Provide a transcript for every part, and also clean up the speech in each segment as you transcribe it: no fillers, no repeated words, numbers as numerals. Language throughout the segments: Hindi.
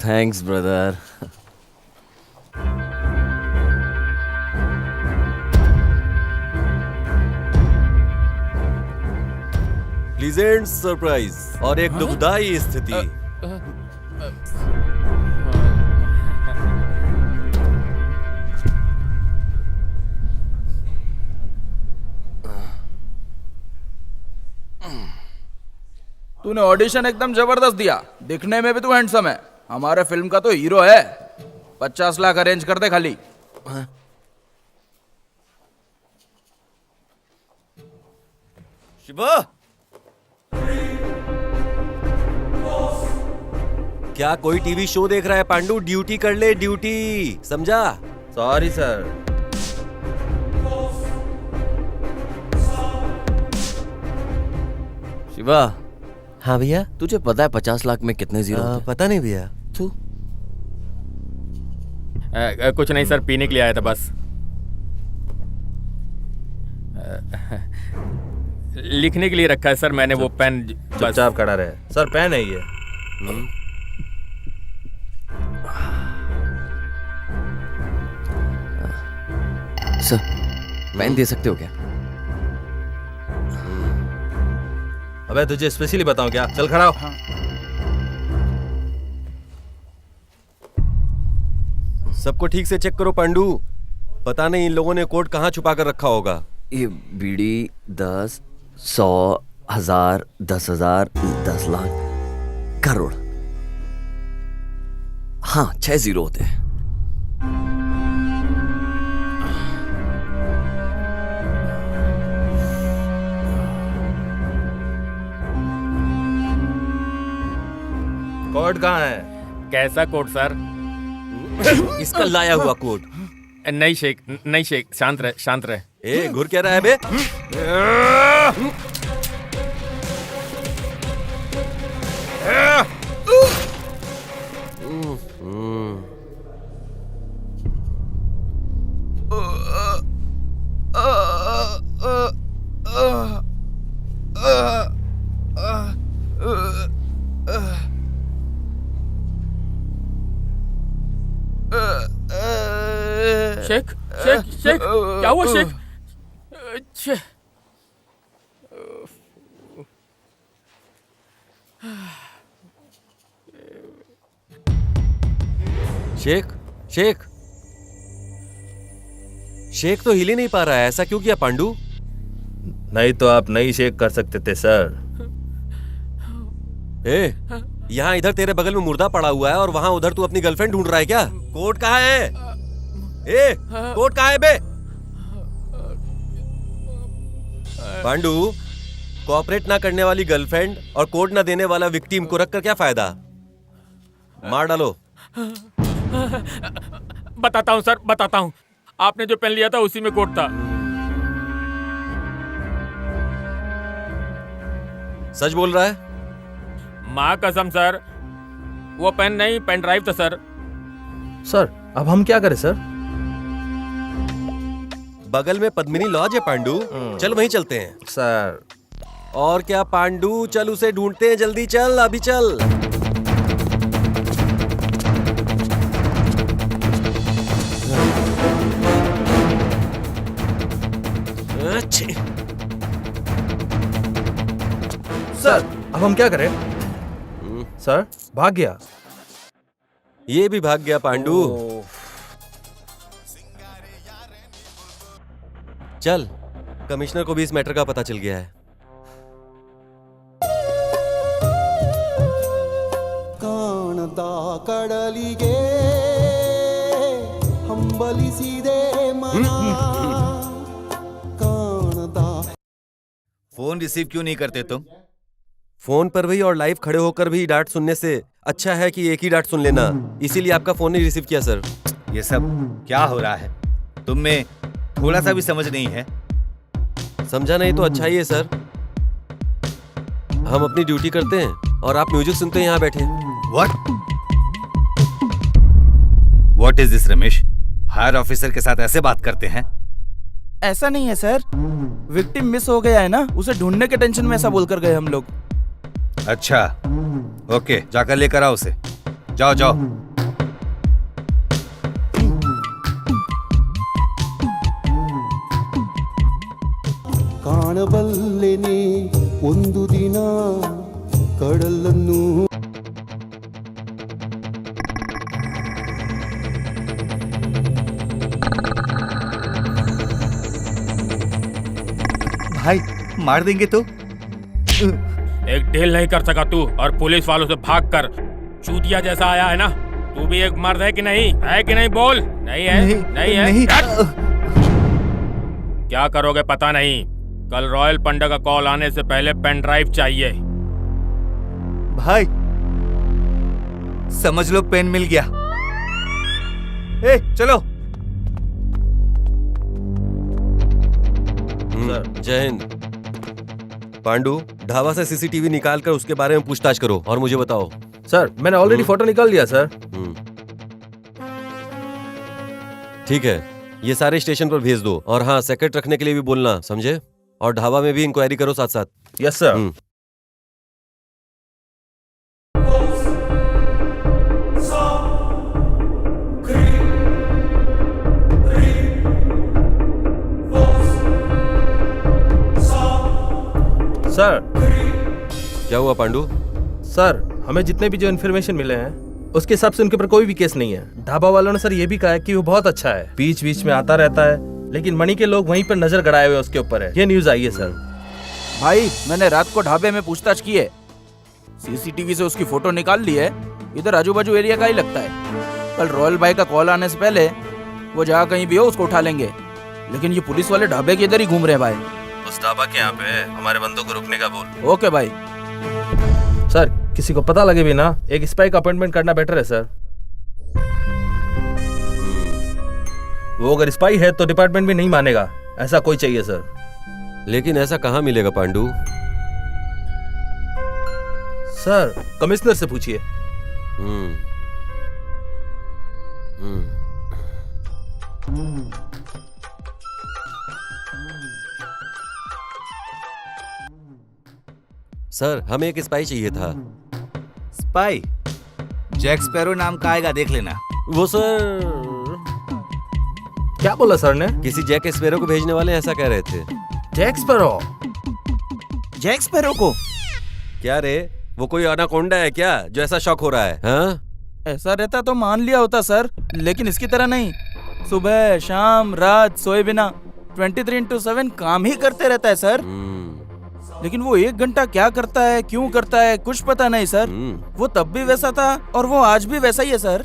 Thanks brother. प्लीजेंट सरप्राइज और एक दुखदाई स्थिति। तूने ऑडिशन एकदम जबरदस्त दिया, दिखने में भी तू हैंडसम है, हमारे फिल्म का तो हीरो है। 50 लाख अरेंज कर दे खाली। शिवा, क्या कोई टीवी शो देख रहा है? पांडू ड्यूटी कर ले, ड्यूटी, समझा? Sorry sir. शिवा, हाँ भैया। तुझे पता है 50 लाख में कितने जीरो होते हैं? पता नहीं भैया। तू कुछ नहीं सर, पीने के लिए आया था बस। लिखने के लिए रखा है सर मैंने वो पेन। चुपचाप खड़ा रहे सर, पेन है ये। सर, पेन दे सकते हो क्या? अबे तुझे स्पेशली बताऊं क्या? चल खड़ा हो। सबको ठीक से चेक करो पांडू, पता नहीं इन लोगों ने कोड कहाँ छुपा कर रखा होगा। ये बीड़ी 10, 100, 1000, 10,000, 10 लाख, करोड़। हाँ, 6 जीरो होते हैं। कोड कहाँ है? कैसा कोट सर? इसका लाया हुआ कोड। नहीं शेख, शांत रहे, शांत रहे। ए, घुर क्या रहा है बे? शेख, क्या हुआ शेख? शेख, शेख, शेख तो हिल ही नहीं पा रहा है, ऐसा क्यों किया पांडू? नहीं तो आप नहीं शेक कर सकते थे सर। ए, यहाँ इधर तेरे बगल में मुर्दा पड़ा हुआ है और वहाँ उधर तू अपनी गर्लफ्रेंड ढूंढ रहा है क्या? कोड कहाँ है? ए, कोड कहाँ है बे? पांडू, कोऑपरेट ना करने वाली गर्लफ्रेंड और कोड ना देने वाला विक्टिम को रखकर क्या फायदा? मार डालो। बताता हूँ सर, बताता हूँ। आपने जो पेन लिया था उसी में कोड था। सच बोल रहा है? माँ कसम सर, वो पेन नहीं, पेन ड्राइव था सर। सर अब हम क्या करें सर? बगल में पद्मिनी लॉज है पांडू, चल वहीं चलते हैं। सर और क्या पांडू, चल उसे ढूंढते हैं, जल्दी चल, अभी चल। अच्छे। सर अब हम क्या करें? सर भाग गया। ये भी भाग गया पांडू। चल, कमिश्नर को भी इस मैटर का पता चल गया है। ಕಾಣದ ಕಡಲಿಗೆ ಹಂಬಲಿಸಿದೆ ಮನ ಕಾಣದ। फोन रिसीव क्यों नहीं करते तुम? फोन पर भी और लाइव खड़े होकर भी डांट सुनने से अच्छा है कि एक ही डांट सुन लेना, इसीलिए आपका फोन नहीं रिसीव किया सर। ये सब क्या हो रहा है? तुम में थोड़ा सा भी समझ नहीं है? समझा नहीं तो अच्छा ही है सर, हम अपनी ड्यूटी करते हैं और आप म्यूजिक सुनते हैं यहाँ बैठे। What is this Ramesh? Higher officer के साथ ऐसे बात करते हैं? ऐसा नहीं है सर, विक्टिम मिस हो गया है ना, उसे ढूंढने के टेंशन में ऐसा बोलकर गए हम लोग। अच्छा, ओके, जाकर लेकर आओ उसे। जाओ जाओ। ಕಾಣಬಲ್ಲೆನೆ ಒಂದು ದಿನ ಕಡಲನ್ನು भाई मार देंगे तो? एक डील नहीं कर सका तू और पुलिस वालों से भाग कर चूतिया जैसा आया है ना। तू भी एक मर्द है कि नहीं? है कि नहीं? बोल। नहीं है? नहीं है? नहीं। क्या करोगे पता नहीं। कल रॉयल पंडा का कॉल आने से पहले पेन ड्राइव चाहिए। भाई समझ लो पेन मिल गया। ए चलो। जय हिंद। पांडू, ढाबा से सीसीटीवी निकाल कर उसके बारे में पूछताछ करो और मुझे बताओ। सर मैंने ऑलरेडी फोटो निकाल लिया सर। ठीक है, ये सारे स्टेशन पर भेज दो और हाँ, सेक्रेट रखने के लिए भी बोलना, समझे? और ढाबा में भी इंक्वायरी करो साथ साथ। Yes sir. सर क्या हुआ पांडू? सर हमें जितने भी जो इन्फॉर्मेशन मिले हैं उसके हिसाब से उनके ऊपर कोई भी केस नहीं है। ढाबा वालों ने सर ये भी कहा है कि वो बहुत अच्छा है, बीच बीच में आता रहता है, लेकिन मणि के लोग वहीं पर नजर गड़ाए हुए उसके ऊपर है। ये न्यूज आई है सर। भाई मैंने रात को ढाबे में पूछताछ की है, सीसीटीवी से उसकी फोटो निकाल ली है। इधर आजू बाजू एरिया का ही लगता है। कल रॉयल भाई का कॉल आने से पहले वो जहाँ कहीं भी हो उसको उठा लेंगे। लेकिन ये पुलिस वाले ढाबे के इधर ही घूम रहे हैं भाई। उस ढाबा के यहाँ पे हमारे बंदों को रुकने का बोल। ओके भाई। सर किसी को पता लगे भी ना, एक स्पाई का अपॉइंटमेंट करना बेटर है सर। वो अगर स्पाई है तो डिपार्टमेंट भी नहीं मानेगा, ऐसा कोई चाहिए सर। लेकिन ऐसा कहाँ मिलेगा पांडू? सर कमिश्नर से पूछिए। हम्म सर, हमें एक स्पाई चाहिए था। स्पाई? जैक स्पैरो नाम का आएगा, देख लेना। वो सर, क्या बोला सर ने? किसी जैक स्पैरो को भेजने वाले ऐसा कह रहे थे। Jack sparrow? जैक स्पैरो को? क्या रे, वो कोई अनाकोंडा है क्या जो ऐसा शौक हो रहा है? हाँ? ऐसा रहता तो मान लिया होता सर, लेकिन इसकी तरह नहीं। सुबह शाम रात सोए बिना 23/7 काम ही करते रहता है सर। लेकिन वो 1 घंटा क्या करता है, क्यों करता है, कुछ पता नहीं सर। वो तब भी वैसा था और वो आज भी वैसा ही है सर।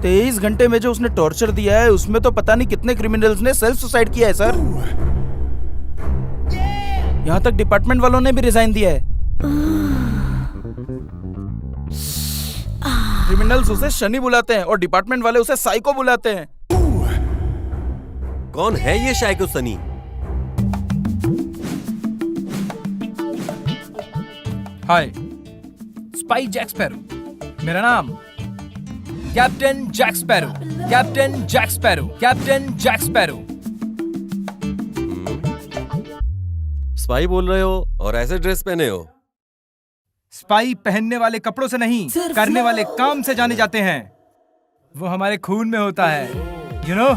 23 घंटे में जो उसने टॉर्चर दिया है उसमें तो पता नहीं कितने क्रिमिनल्स ने सेल्फ सुसाइड किया है सर। यहाँ तक डिपार्टमेंट वालों ने भी रिजाइन दिया है। क्रिमिनल्स उसे शनि बुलाते हैं और डिपार्टमेंट वाले उसे साइको बुलाते हैं। कौन है ये psycho Sunny? Hi, spy Jack Sparrow मेरा नाम। Captain Jack Sparrow, captain Jack Sparrow, captain Jack Sparrow. Spy बोल रहे हो और ऐसे ड्रेस पहने हो? स्पाई पहनने वाले कपड़ों से नहीं, करने वाले काम से जाने जाते हैं। वो हमारे खून में होता है। You know,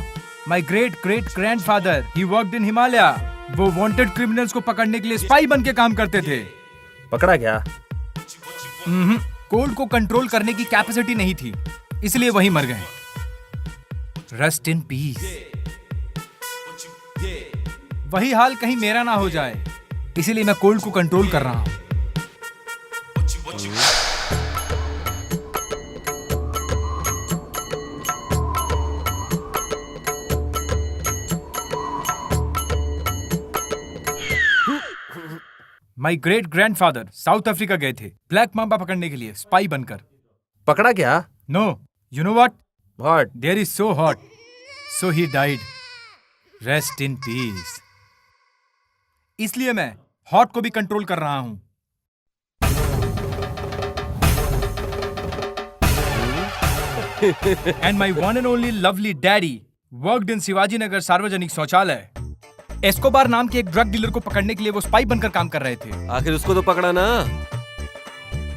my great great grandfather, he worked in Himalaya. वो वांटेड क्रिमिनल्स को पकड़ने के लिए स्पाई बन के काम करते थे। पकड़ा क्या? कोल्ड को कंट्रोल करने की कैपेसिटी नहीं थी, इसलिए वहीं मर गए। Rest in piece. वही हाल कहीं मेरा ना हो जाए, इसीलिए मैं कोल्ड को कंट्रोल कर रहा हूं। My great grandfather south Africa गए थे ब्लैक मांबा पकड़ने के लिए, स्पाई बनकर। पकड़ा क्या? No, you know what? What? There is so hot, so he died. Rest in peace. इसलिए मैं हॉट को भी कंट्रोल कर रहा हूं। And my one and only lovely daddy worked in Shivaji Nagar सार्वजनिक शौचालय। एस्कोबार नाम के एक ड्रग डीलर को पकड़ने के लिए वो स्पाई बनकर काम कर रहे थे। आखिर उसको तो पकड़ा ना।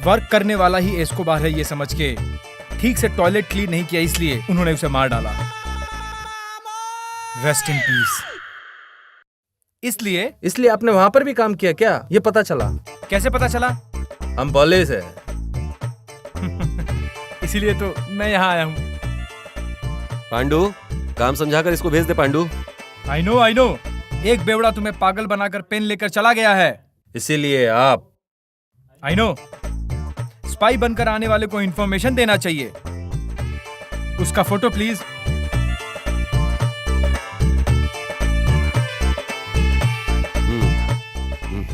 वर्क करने वाला ही एस्कोबार है ये समझ के ठीक से टॉयलेट क्लीन नहीं किया, इसलिए उन्होंने उसे मार डाला। Rest in peace. इसलिए आपने वहां पर भी काम किया क्या? ये पता चला। कैसे पता चला? हम पुलिस है। इसीलिए तो मैं यहाँ आया हूँ। पांडू, काम समझाकर इसको भेज दे पांडू। I know. एक बेवड़ा तुम्हें पागल बनाकर पेन लेकर चला गया है। इसीलिए आप आई नो। स्पाई बनकर आने वाले को इंफॉर्मेशन देना चाहिए। उसका photo please.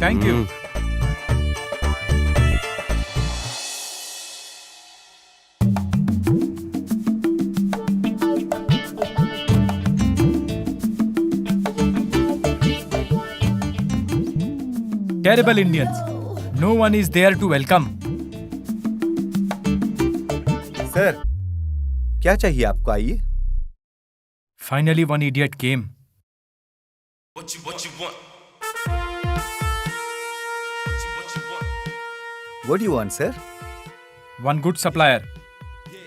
Thank you. Terrible Indians. No one is there to welcome. Sir, क्या चाहिए आपको? आइए। Finally, one idiot came. What do you want, sir? One good supplier.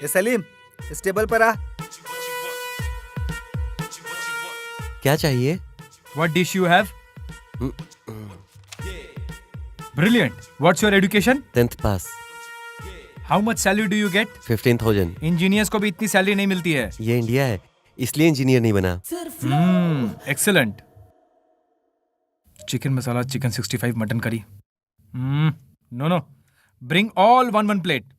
ए सलीम, इस टेबल पर आ। क्या चाहिए? What dish you have? Brilliant. What's your education? 10th pass. How much salary do you get? 15,000। Engineers को भी इतनी सैलरी नहीं मिलती है। ये इंडिया है, इसलिए इंजीनियर नहीं बना। Excellent. Chicken masala, chicken 65, mutton curry. No. Bring all one plate.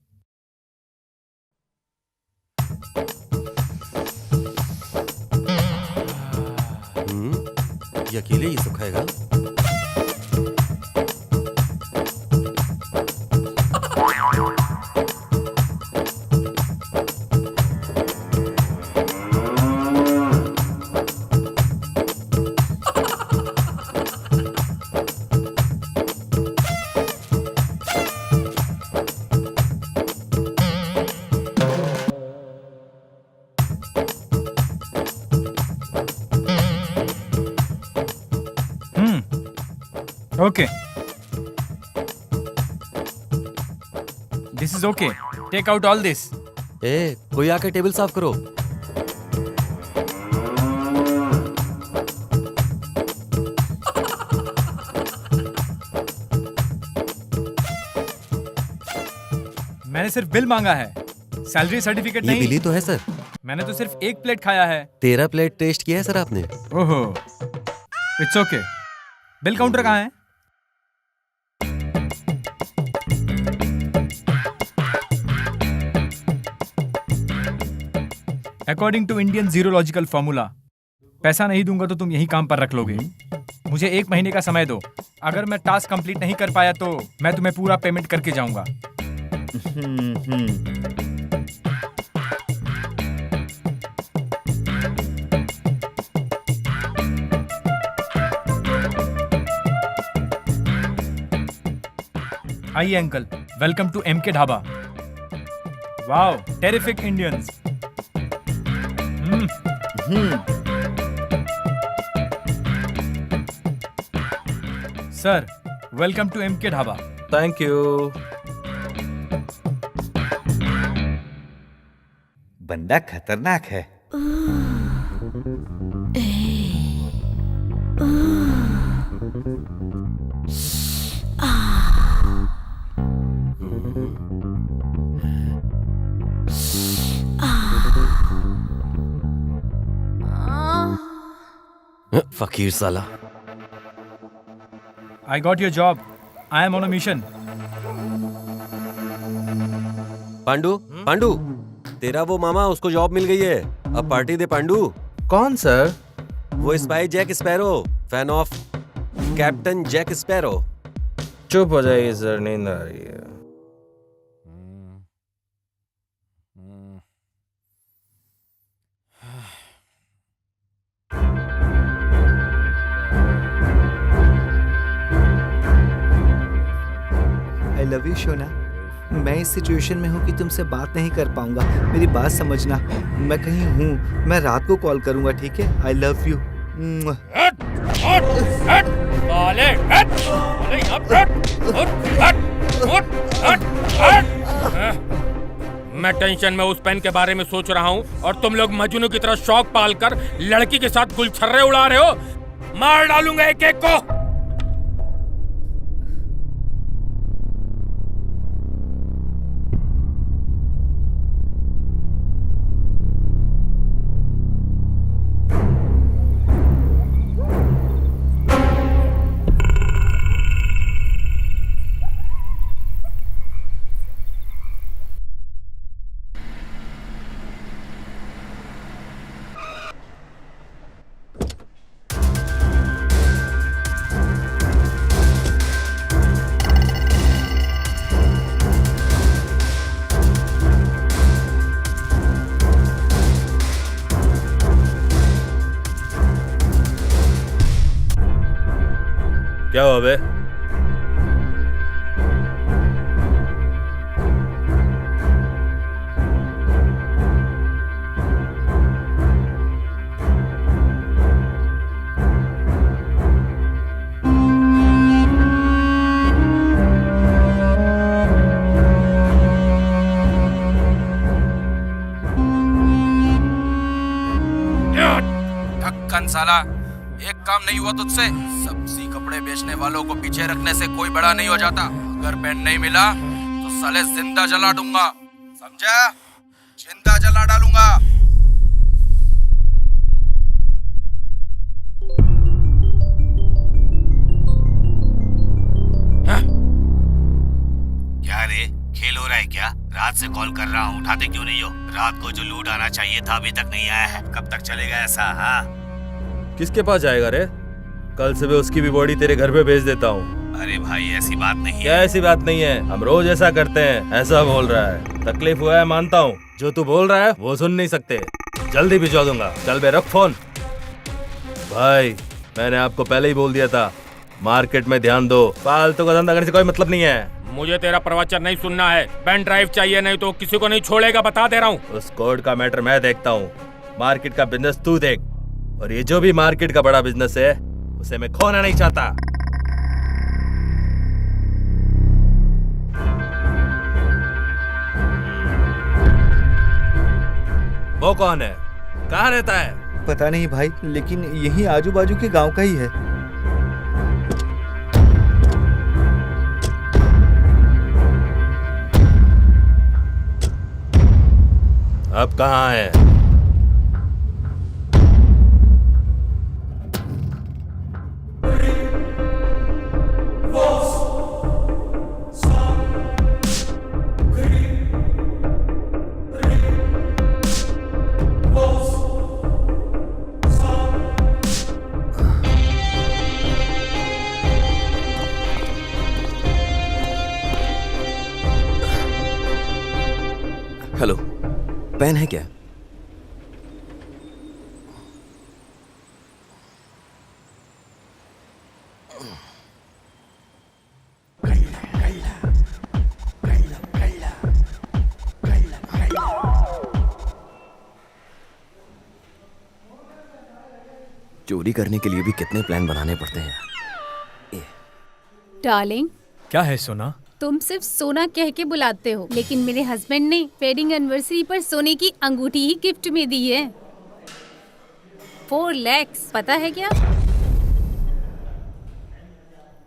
ये अकेले ही सब खाएगा? Okay. This is okay. Take out all this. ए, कोई आकर टेबल साफ करो। मैंने सिर्फ बिल मांगा है, सैलरी सर्टिफिकेट ये नहीं। बिल ही तो है सर। मैंने तो सिर्फ एक प्लेट खाया है। 13 प्लेट टेस्ट किया है सर आपने। ओहो, इट्स ओके। बिल काउंटर कहाँ है? अकॉर्डिंग टू इंडियन जीरोलॉजिकल फॉर्मूला, पैसा नहीं दूंगा तो तुम यही काम पर रख लोगे। मुझे 1 महीने का समय दो। अगर मैं टास्क कंप्लीट नहीं कर पाया तो मैं तुम्हें पूरा पेमेंट करके जाऊंगा। आइए uncle, welcome to MK dhaba. Wow, terrific Indians. Sir, welcome to MK dhaba. Thank you. बंदा खतरनाक है। फकीर साला। I got your job. I am on a mission. Pandu, तेरा वो मामा, उसको जॉब मिल गई है। अब पार्टी दे पांडू। कौन सर? वो spy Jack Sparrow, fan of captain Jack Sparrow. चुप हो जाइए सर, नींद आ रही है। आई लव यू शोना। मैं इस सिचुएशन में हूँ कि तुमसे बात नहीं कर पाऊंगा। मेरी बात समझना। मैं कहीं हूँ, मैं रात को कॉल करूंगा, ठीक है? I love you. उठ, हट, साले, हट, साले, यहाँ पे हट, उठ, हट, हट। मैं टेंशन में उस पेन के बारे में सोच रहा हूँ और तुम लोग मजनू की तरह शौक पालकर लड़की के साथ गुलछर्रे उड़ा रहे हो। मार डालूंगा एक एक को। क्या हुआ बे? ढक्कन साला, एक काम नहीं हुआ तुझसे। सब्जी कपड़े बेचने वालों को पीछे रखने से कोई बड़ा नहीं हो जाता। अगर पेन नहीं मिला तो साले जिंदा जला दूंगा, समझा? जिंदा जला डालूंगा। क्या रे, खेल हो रहा है क्या? रात से कॉल कर रहा हूँ, उठाते क्यों नहीं हो? रात को जो लूट आना चाहिए था अभी तक नहीं आया है। कब तक चलेगा ऐसा? हाँ, किसके पास जाएगा रे? कल सुबह उसकी भी बॉडी तेरे घर पे भेज देता हूँ। अरे भाई ऐसी बात नहीं क्या है। ऐसी बात नहीं है? हम रोज ऐसा करते हैं। ऐसा बोल रहा है, तकलीफ हुआ है मानता हूँ। जो तू बोल रहा है वो सुन नहीं सकते। जल्दी भिजवा दूंगा। चल बे, रख फोन। भाई मैंने आपको पहले ही बोल दिया था, मार्केट में ध्यान दो। फालतू का धंधा करने से कोई मतलब नहीं है। मुझे तेरा प्रवचन नहीं सुनना है। पेन ड्राइव चाहिए, नहीं तो किसी को नहीं छोड़ेगा, बता दे रहा हूँ। उस कोड का मैटर मैं देखता हूँ, मार्केट का बिजनेस तू देख। और ये जो भी मार्केट का बड़ा बिजनेस है उसे मैं खोना नहीं चाहता। वो कौन है? कहाँ रहता है? पता नहीं भाई, लेकिन यही आजू बाजू के गांव का ही है। अब कहाँ है? हेलो, पेन है क्या? चोरी करने के लिए भी कितने प्लान बनाने पड़ते हैं। डार्लिंग, क्या है सोना? तुम सिर्फ सोना कह के बुलाते हो, लेकिन मेरे हस्बैंड ने वेडिंग एनिवर्सरी पर सोने की अंगूठी ही गिफ्ट में दी है। 4 लाख, पता है क्या?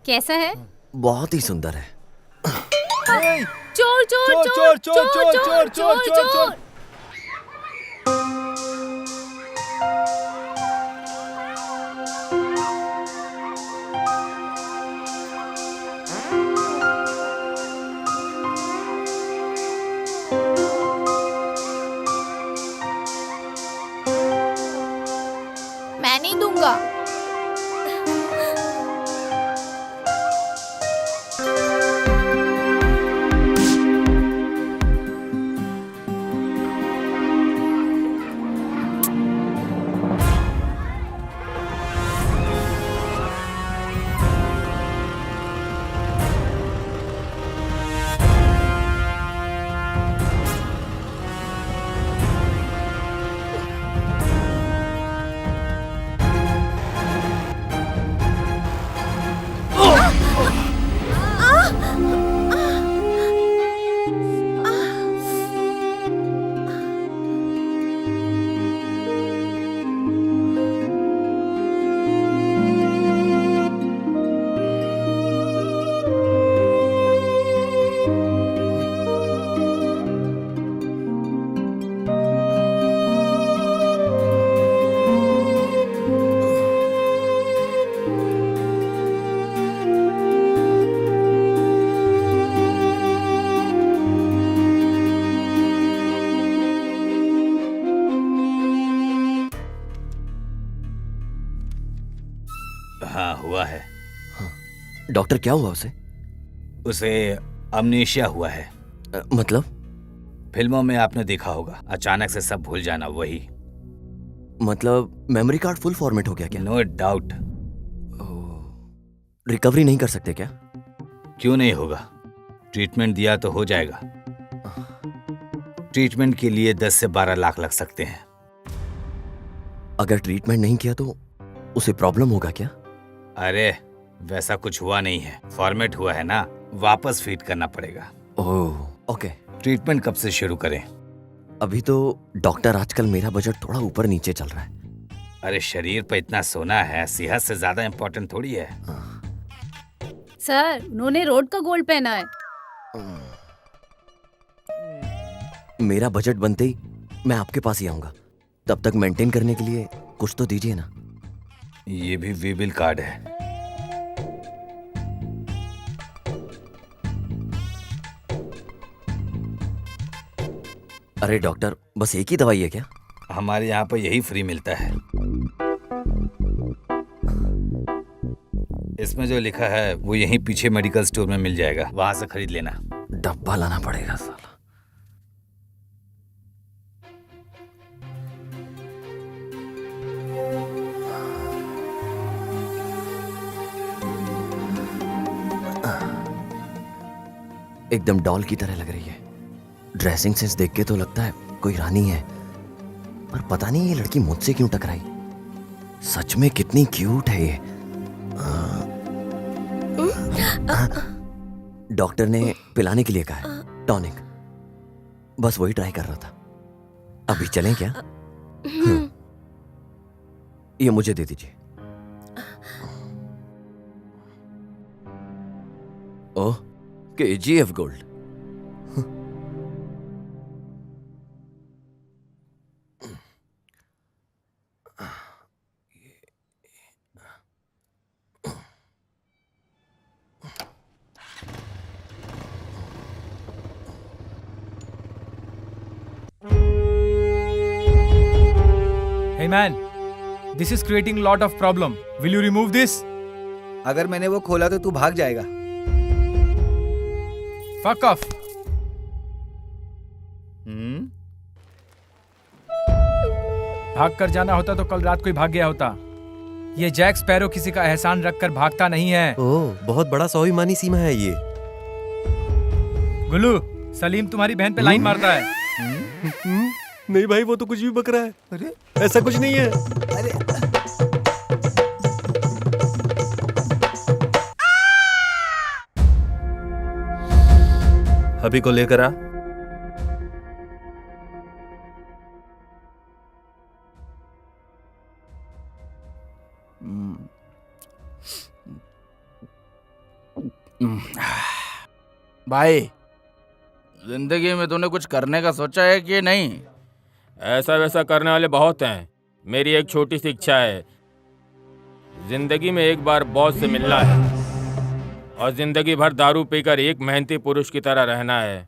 कैसा है? बहुत ही सुंदर है। चोर चोर चोर चोर चोर चोर चोर चोर। मैं नहीं दूंगा। हुआ है। डॉक्टर क्या हुआ उसे? उसे अमनेशिया हुआ है। मतलब? फिल्मों में आपने देखा होगा, अचानक से सब भूल जाना, वही। मतलब मेमोरी कार्ड फुल फॉर्मेट हो गया क्या? No doubt. रिकवरी नहीं कर सकते क्या? क्यों नहीं होगा? ट्रीटमेंट दिया तो हो जाएगा। ट्रीटमेंट के लिए 10 से 12 लाख लग सकते हैं। अगर ट्रीटमेंट नहीं किया तो उसे प्रॉब्लम होगा क्या? अरे वैसा कुछ हुआ नहीं है, फॉर्मेट हुआ है ना, वापस फीड करना पड़ेगा। Oh okay. ट्रीटमेंट कब से शुरू करें? अभी तो डॉक्टर, आजकल मेरा बजट थोड़ा ऊपर नीचे चल रहा है। अरे शरीर पे इतना सोना है, सेहत से ज्यादा इम्पोर्टेंट थोड़ी है। सर, उन्होंने रोड का गोल्ड पहना है। मेरा बजट बनते ही मैं आपके पास ही आऊंगा। तब तक मेंटेन करने के लिए कुछ तो दीजिए ना। ये भी वीबिल कार्ड है। अरे डॉक्टर, बस एक ही दवाई है क्या? हमारे यहाँ पर यही फ्री मिलता है। इसमें जो लिखा है वो यहीं पीछे मेडिकल स्टोर में मिल जाएगा, वहां से खरीद लेना। डब्बा लाना पड़ेगा साला। एकदम डॉल की तरह लग रही है। ड्रेसिंग सेंस देख के तो लगता है कोई रानी है, पर पता नहीं ये लड़की मुझसे क्यों टकराई। सच में कितनी क्यूट है ये। डॉक्टर ने पिलाने के लिए कहा है, टॉनिक। बस वही ट्राई कर रहा था। अभी चलें क्या? ये मुझे दे दीजिए। ओह, KGF gold. Hey man, this is creating lot of problem. Will you remove this? अगर मैंने वो खोला तो तू भाग जाएगा। Fuck off. भाग कर जाना होता तो कल रात को ही भाग गया होता। ये जैक स्पैरो किसी का एहसान रखकर भागता नहीं है। ओह, बहुत बड़ा स्वाभिमानी सीमा है ये। गुल्लू, सलीम तुम्हारी बहन पे लाइन मारता है। नहीं भाई, वो तो कुछ भी बक रहा है। अरे ऐसा कुछ नहीं है। अरे अभी को लेकर आ। भाई, जिंदगी में तूने कुछ करने का सोचा है कि नहीं? ऐसा वैसा करने वाले बहुत हैं। मेरी एक छोटी सी इच्छा है, जिंदगी में एक बार बॉस से मिलना है और जिंदगी भर दारू पीकर एक मेहनती पुरुष की तरह रहना है।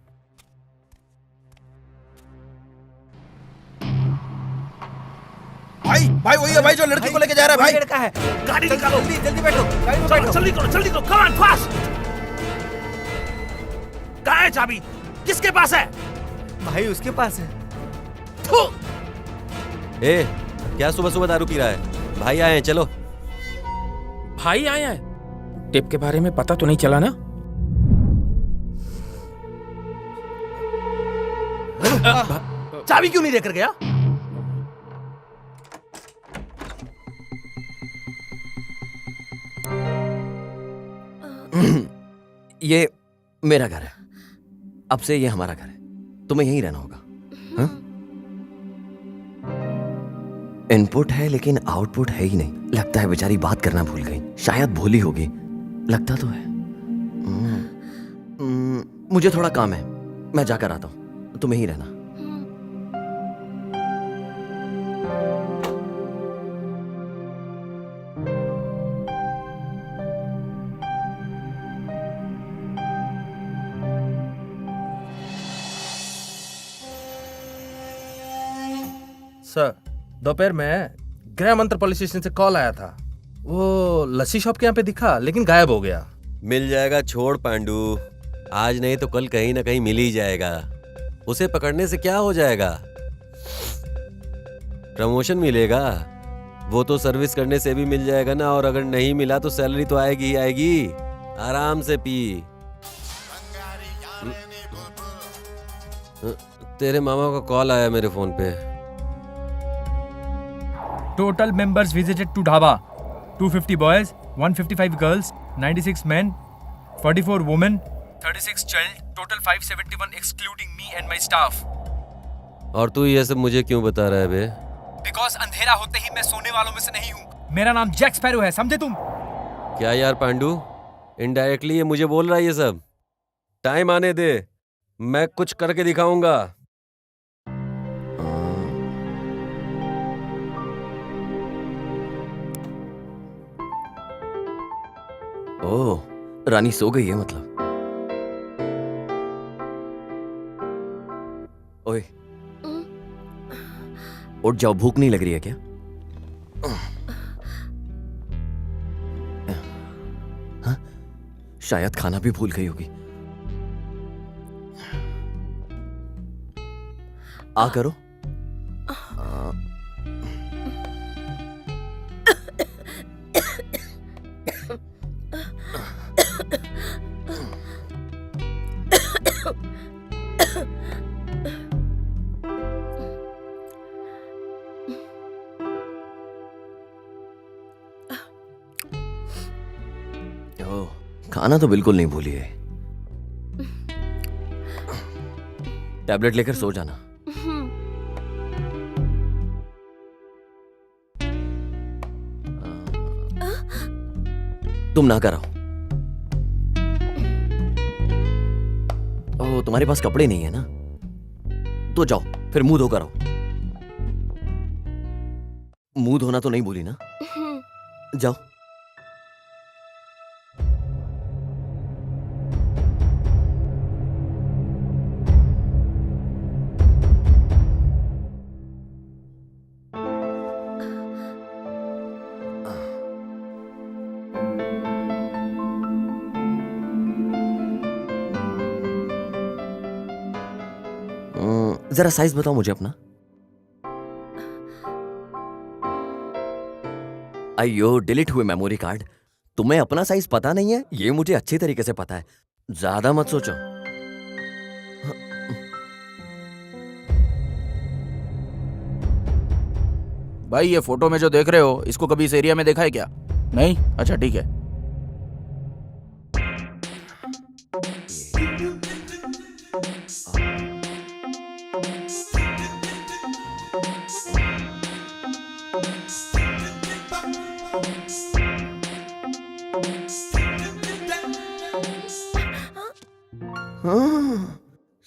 भाई भाई वही है भाई जो लड़की को लेके जा रहा है भाई। लड़का है। गाड़ी निकालो, जल्दी जल्दी बैठो, गाड़ी में बैठो। जल्दी करो, जल्दी करो, कम ऑन फास्ट। कहाँ है चाबी? किसके पास है? भाई उसके पास है। थू! ए, क्या सुबह सुबह दारू पी रहा है? भाई आए हैं, चलो। भाई आए हैं? टिप के बारे में पता तो नहीं चला ना? चाबी क्यों नहीं लेकर गया? ये मेरा घर है। अब से ये हमारा घर है। तुम्हें यहीं रहना होगा। हाँ? इनपुट है लेकिन आउटपुट है ही नहीं। लगता है बेचारी बात करना भूल गई। शायद भूली होगी, लगता तो है। मुझे थोड़ा काम है, मैं जाकर आता हूं। तुम यहीं रहना। सर, दोपहर में गृह मंत्री पुलिस स्टेशन से कॉल आया था। वो लस्सी शॉप के यहाँ पे दिखा लेकिन गायब हो गया। मिल जाएगा, छोड़ पांडू, आज नहीं तो कल कहीं ना कहीं मिल ही जाएगा। उसे पकड़ने से क्या हो जाएगा, प्रमोशन मिलेगा, वो तो सर्विस करने से भी मिल जाएगा ना। और अगर नहीं मिला तो सैलरी तो आएगी ही आएगी। आराम से पी। तेरे मामा का कॉल आया मेरे फोन पे। Total members visited to dhaba 250 boys, 155 girls, 96 men, 44 women, 36 child, total 571 excluding me and my staff. और तू ये सब मुझे क्यों बता रहा है बे? Because अंधेरा होते ही मैं सोने वालों में से नहीं हूँ। मेरा नाम जैक स्पैरो है, समझे तुम? क्या यार पांडू, इनडायरेक्टली ये मुझे बोल रहा है ये सब? टाइम आने दे, मैं कुछ करके दिखाऊंगा। ओह, रानी सो गई है मतलब। ओए, उठ जाओ, भूख नहीं लग रही है क्या? हाँ? शायद खाना भी भूल गई होगी। आ करो। खाना तो बिल्कुल नहीं भूली है। टैबलेट लेकर सो जाना। तुम ना कराओ। ओह, तुम्हारे पास कपड़े नहीं है ना, तो जाओ फिर मुंह धोकर आओ। मुंह धोना तो नहीं भूली ना? जाओ। जरा साइज बताओ मुझे अपना। अयो, डिलीट हुए मेमोरी कार्ड। तुम्हें अपना साइज पता नहीं है? ये मुझे अच्छी तरीके से पता है, ज्यादा मत सोचो। भाई ये फोटो में जो देख रहे हो, इसको कभी इस एरिया में देखा है क्या? नहीं? अच्छा ठीक है।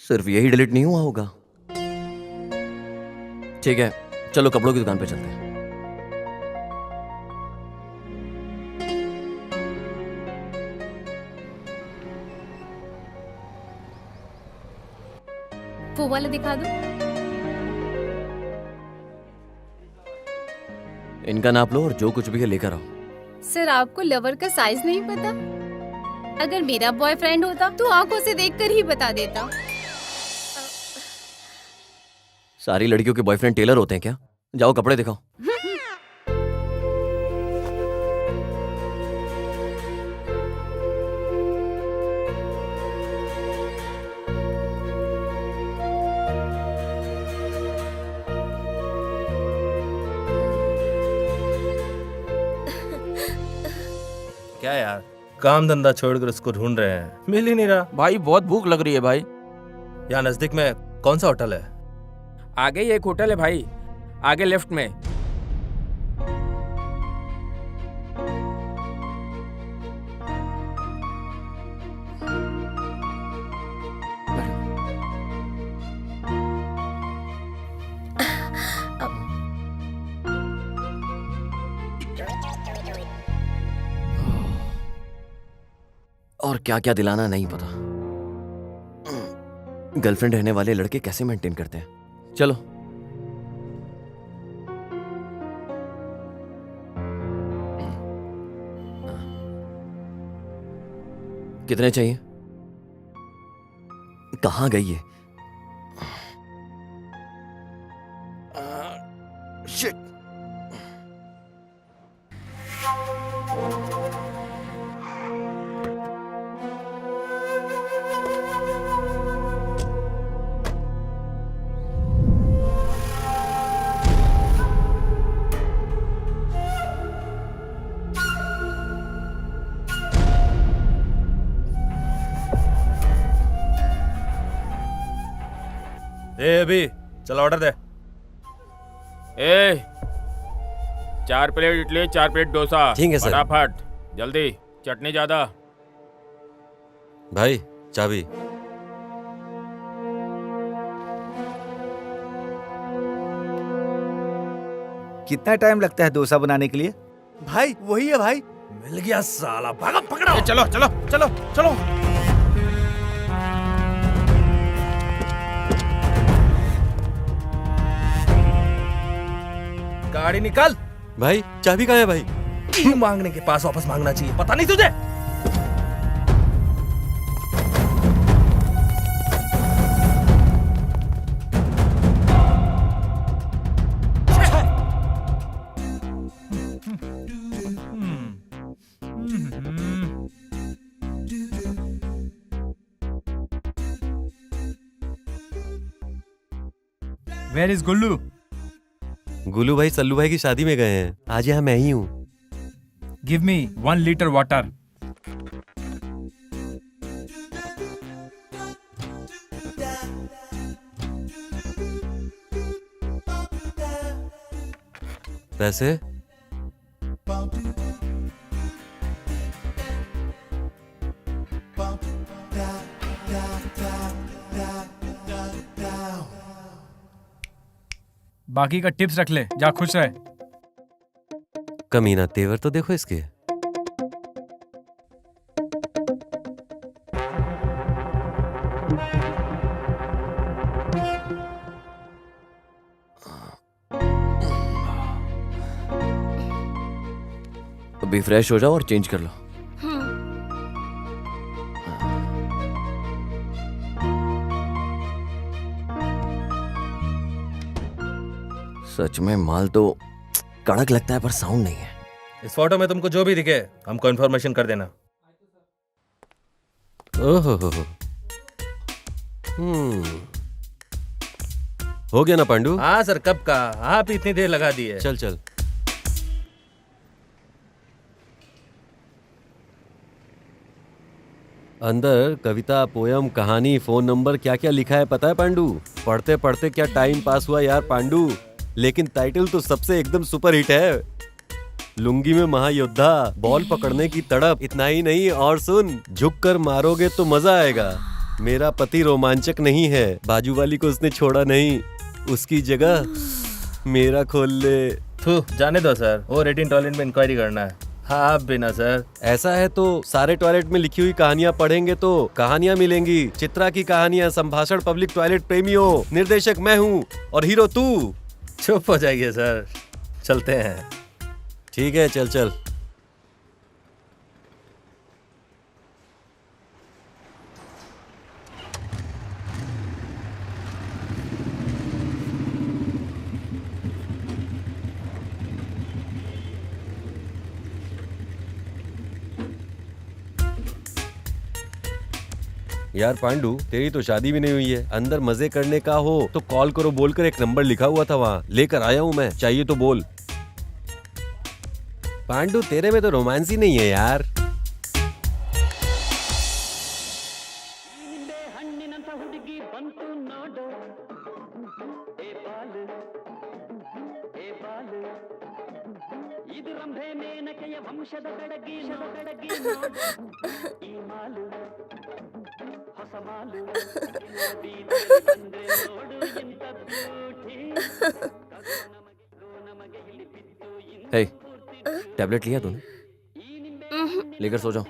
सिर्फ यही डिलीट नहीं हुआ होगा। ठीक है, चलो कपड़ों की दुकान पे चलते हैं। वो वाला दिखा दो। इनका नाप लो और जो कुछ भी है लेकर आओ। सर, आपको लवर का साइज नहीं पता? अगर मेरा बॉयफ्रेंड होता तो आंखों से देखकर ही बता देता। सारी लड़कियों के बॉयफ्रेंड टेलर होते हैं क्या? जाओ कपड़े दिखाओ। क्या यार, काम धंधा छोड़कर उसको ढूंढ रहे हैं, मिल ही नहीं रहा। भाई बहुत भूख लग रही है भाई। यहाँ नजदीक में कौन सा होटल है? आगे ही एक होटल है भाई, आगे लेफ्ट में। और क्या क्या दिलाना नहीं पता। गर्लफ्रेंड रहने वाले लड़के कैसे मेंटेन करते हैं। चलो। कितने चाहिए? कहाँ गई है? शिट। अभी चल ऑर्डर दे। 4 प्लेट इडली, 4 प्लेट डोसा। ठीक है सर। फटाफट जल्दी, चटनी ज्यादा। भाई चाबी। कितना टाइम लगता है डोसा बनाने के लिए? भाई वही है भाई। मिल गया साला, भागो पकड़ो। चलो चलो चलो चलो। गाड़ी निकाल। भाई चाबी कहाँ है भाई? मांगने के पास वापस मांगना चाहिए, पता नहीं तुझे? Where is Gullu? गुल्लू भाई सल्लू भाई की शादी में गए हैं। आज यहाँ मैं ही हूँ। Give me 1 liter water. पैसे? बाकी का टिप्स रख ले, जा खुश रहे। कमीना तेवर तो देखो इसके। अभी फ्रेश हो जाओ और चेंज कर लो। सच में माल तो कड़क लगता है पर साउंड नहीं है। इस फोटो में तुमको जो भी दिखे हमको इन्फॉर्मेशन कर देना। ओहो हो। हो गया ना पांडू? हाँ सर, कब का? आप इतनी देर लगा दी है। चल चल। अंदर कविता, पोयम, कहानी, फोन नंबर क्या क्या लिखा है पता है पांडू? पढ़ते पढ़ते क्या टाइम पास हुआ यार पांडू। लेकिन टाइटल तो सबसे एकदम सुपर हिट है। लुंगी में महायोद्धा, बॉल पकड़ने की तड़प। इतना ही नहीं, और सुन, झुक कर मारोगे तो मजा आएगा। मेरा पति रोमांचक नहीं है, बाजू वाली को उसने छोड़ा नहीं, उसकी जगह मेरा खोल ले। जाने दो सर, वो रेटिंग टॉयलेट में इंक्वायरी करना है। हाँ आप भी ना सर। ऐसा है तो सारे टॉयलेट में लिखी हुई कहानियां पढ़ेंगे तो कहानियां मिलेंगी। चित्रा की कहानियां, संभाषण पब्लिक टॉयलेट प्रेमियों। निर्देशक मैं हूँ और हीरो तू। चुप हो जाइए सर, चलते हैं। ठीक है, चल चल। यार पांडू, तेरी तो शादी भी नहीं हुई है। अंदर मजे करने का हो तो कॉल करो बोलकर एक नंबर लिखा हुआ था वहाँ, लेकर आया हूँ मैं, चाहिए तो बोल। पांडू तेरे में तो रोमांस ही नहीं है यार। हे, टैबलेट लिया तूने? लेकर सो जाओ।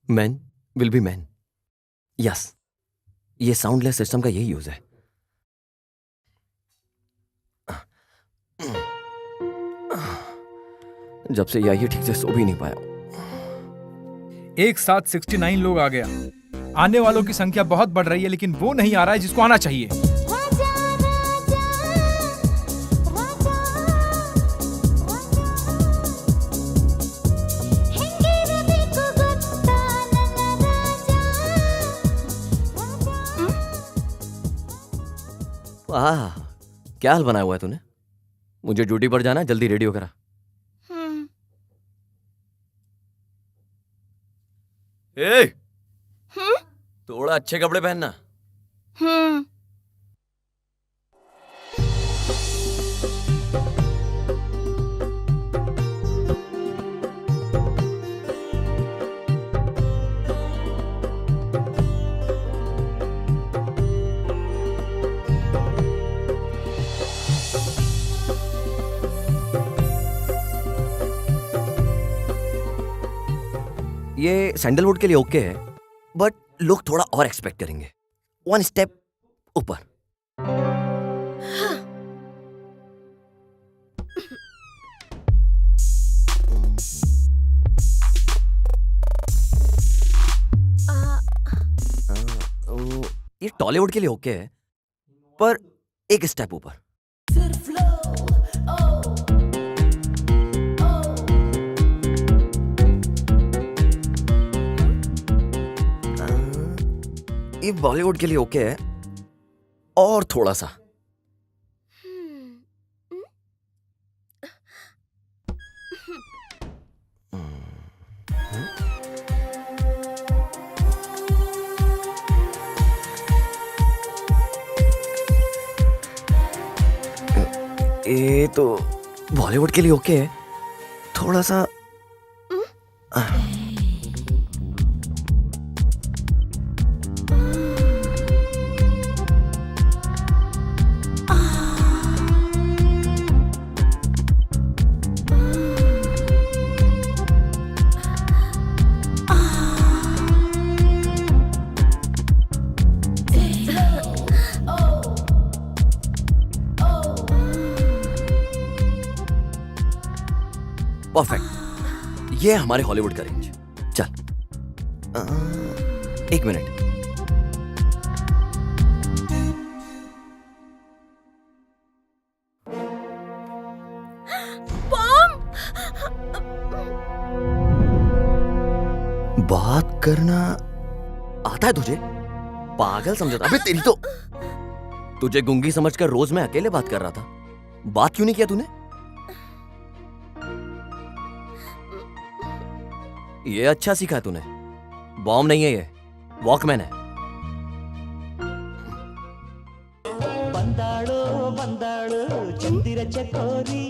Man will be man. Yes, ये साउंडलेस सिस्टम का यही यूज है। जब से ये आई है ठीक से सो भी नहीं पाया। एक साथ 69 लोग आ गया। आने वालों की संख्या बहुत बढ़ रही है, लेकिन वो नहीं आ रहा है जिसको आना चाहिए। आह, क्या हाल बनाया हुआ है तूने? मुझे ड्यूटी पर जाना है, जल्दी रेडी हो करा। ए, थोड़ा अच्छे कपड़े पहनना। ये सैंडलवुड के लिए ओके है, बट लोग थोड़ा और एक्सपेक्ट करेंगे। 1 स्टेप ऊपर। ये टॉलीवुड के लिए ओके है, पर 1 स्टेप ऊपर। ये बॉलीवुड के लिए ओके है, और थोड़ा सा। ये तो बॉलीवुड के लिए ओके है, थोड़ा सा। परफेक्ट, ये है हमारे हॉलीवुड का रेंज। चल, 1 मिनट। बात करना आता है तुझे? पागल समझा? अबे तेरी तो, तुझे गुंगी समझकर रोज मैं अकेले बात कर रहा था। बात क्यों नहीं किया तूने? ये अच्छा सीखा तूने। बॉम्ब नहीं है ये, वॉकमैन है। बंदाड़ो बंदाड़ो चंदिर चकोरी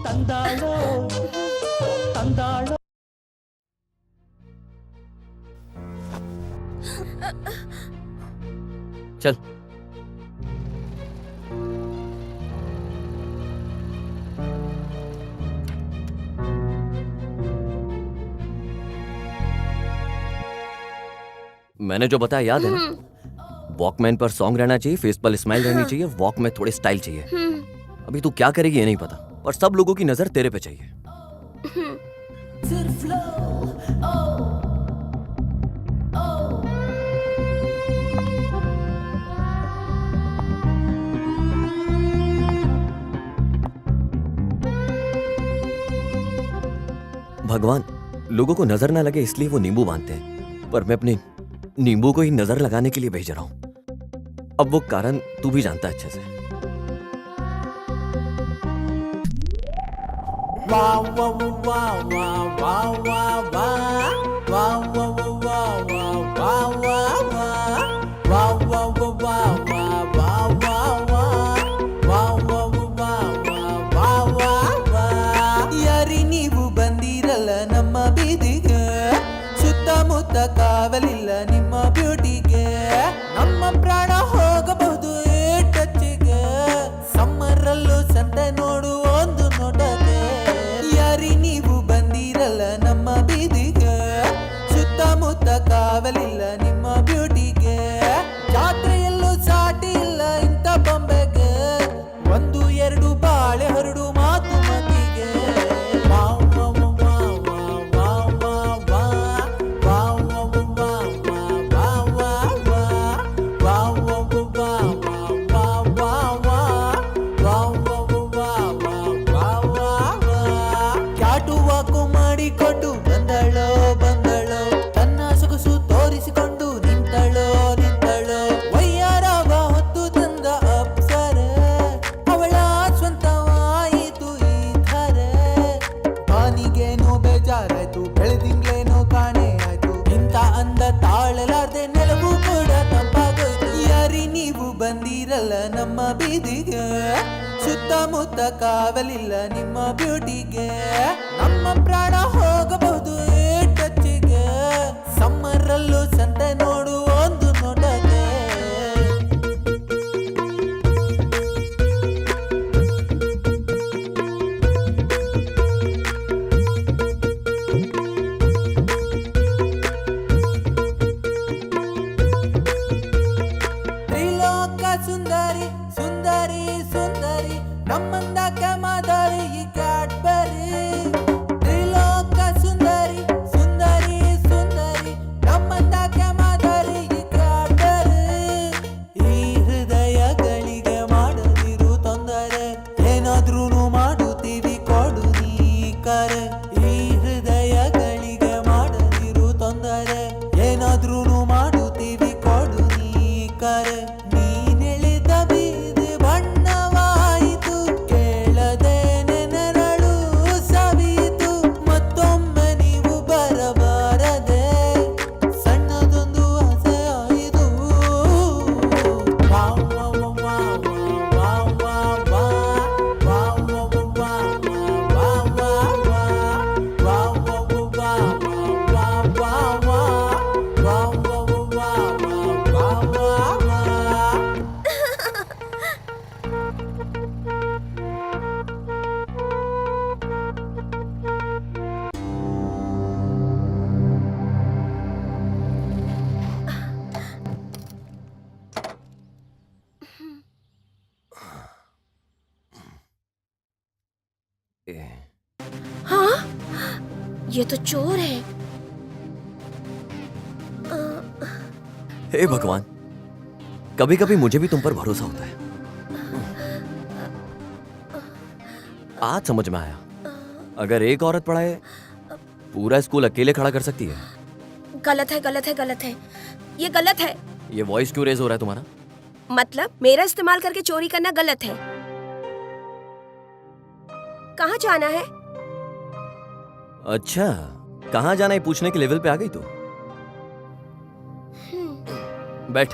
तंदाड़ो तंदाड़ो। चल, मैंने जो बताया याद है ना? वॉकमैन पर सॉन्ग रहना चाहिए, फेस पर स्माइल रहनी चाहिए, वॉक में थोड़े स्टाइल चाहिए। अभी तू क्या करेगी ये नहीं पता, पर सब लोगों की नजर तेरे पे चाहिए। भगवान लोगों को नजर ना लगे इसलिए वो नींबू बांधते हैं, पर मैं अपने नींबू को ही नजर लगाने के लिए भेज रहा हूं। अब वो कारण तू भी जानता है अच्छे से। ಯಾರಿ ನೀವು ಬಂದಿರಲ್ಲ ನಮ್ಮ ಬೀದಿಗೆ, ಸುತ್ತಮುತ್ತ ಕಾವಲಿಲ್ಲ ನಿಮ್ಮ ಬ್ಯೂಟಿಗೆ, ನಮ್ಮ ಪ್ರಾಣ ಹೋಗಬಹುದು ಟಚ್ಗೆ, ಸಮ್ಮರಲ್ಲೂ ಸಂತೆ ನೋಡು ಒಂದು ನೋಟಕ್ಕೆ. ಯಾರಿ ನೀವು ಬಂದಿರಲ್ಲ ನಮ್ಮ ಬೀದಿಗೆ, ಸುತ್ತಮುತ್ತ ಕಾವಲಿಲ್ಲ ನಿಮ್ಮ ಬ್ಯೂಟಿಗೆ. ಬಂದಿರಲ್ಲ ನಮ್ಮ ಬೀದಿಗೆ ಸುತ್ತಮುತ್ತ ಕಾವಲಿಲ್ಲ ನಿಮ್ಮ ಬ್ಯೂಟಿಗೆ ನಮ್ಮ ಪ್ರಾಣ ಹೋಗಬಹುದು ಟಚ್ಚಿಗೆ ಸಮ್ಮರಲ್ಲೂ ಸಂತೆ ನೋಡು ಒಂದು ನೋಟಕ್ಕೆ ತ್ರಿಲೋಕ ಸುಂದರಿ ಸುಂದರಿ ಸುಂದರಿ ನಮ್ಮಂದಕ್ಕೆ ಮಾದರಿ ಈ ಕ್ಯಾಡ್ಬರಿ ತ್ರಿಲೋಕ ಸುಂದರಿ ಸುಂದರಿ ಸುಂದರಿ ನಮ್ಮಂದಕ್ಕೆ ಮಾದರಿ ಈ ಕ್ಯಾಡ್ಬರಿ ಈ ಹೃದಯಗಳಿಗೆ ಮಾಡದಿರು ತೊಂದರೆ ಏನಾದ್ರೂ ಮಾಡುತ್ತೀವಿ ಕೊಡು ನೀ ಕರೆ ಈ ಹೃದಯಗಳಿಗೆ ಮಾಡದಿರು ತೊಂದರೆ ಏನಾದ್ರೂ ಮಾಡುತ್ತೀವಿ ಕೊಡು ನೀ ಕರೆ ನೀನೆಳೆದ ಬೀದಿ ಬಣ್ಣವಾಯಿತು ಕೇಳದೇನೆ ನೆರಳು ಸವಿಯಿತು ಮತ್ತೊಮ್ಮೆ ನೀವು ಬರಬಾರದೆ ಸಣ್ಣದೊಂದು ಆಸೆ ಆಯಿತು wow wow wow wow wow wow wow wow wow wow wow wow wow wow wow wow हाँ ये तो चोर है। हे भगवान, कभी कभी मुझे भी तुम पर भरोसा होता है। आज समझ में आया, अगर एक औरत पढ़ाए पूरा स्कूल अकेले खड़ा कर सकती है। गलत है गलत है गलत है, ये गलत है। ये वॉइस क्यों रेज हो रहा है तुम्हारा? मतलब मेरा इस्तेमाल करके चोरी करना गलत है। कहाँ जाना है? अच्छा, कहाँ जाना है पूछने के लेवल पे आ गई तू। बैठ।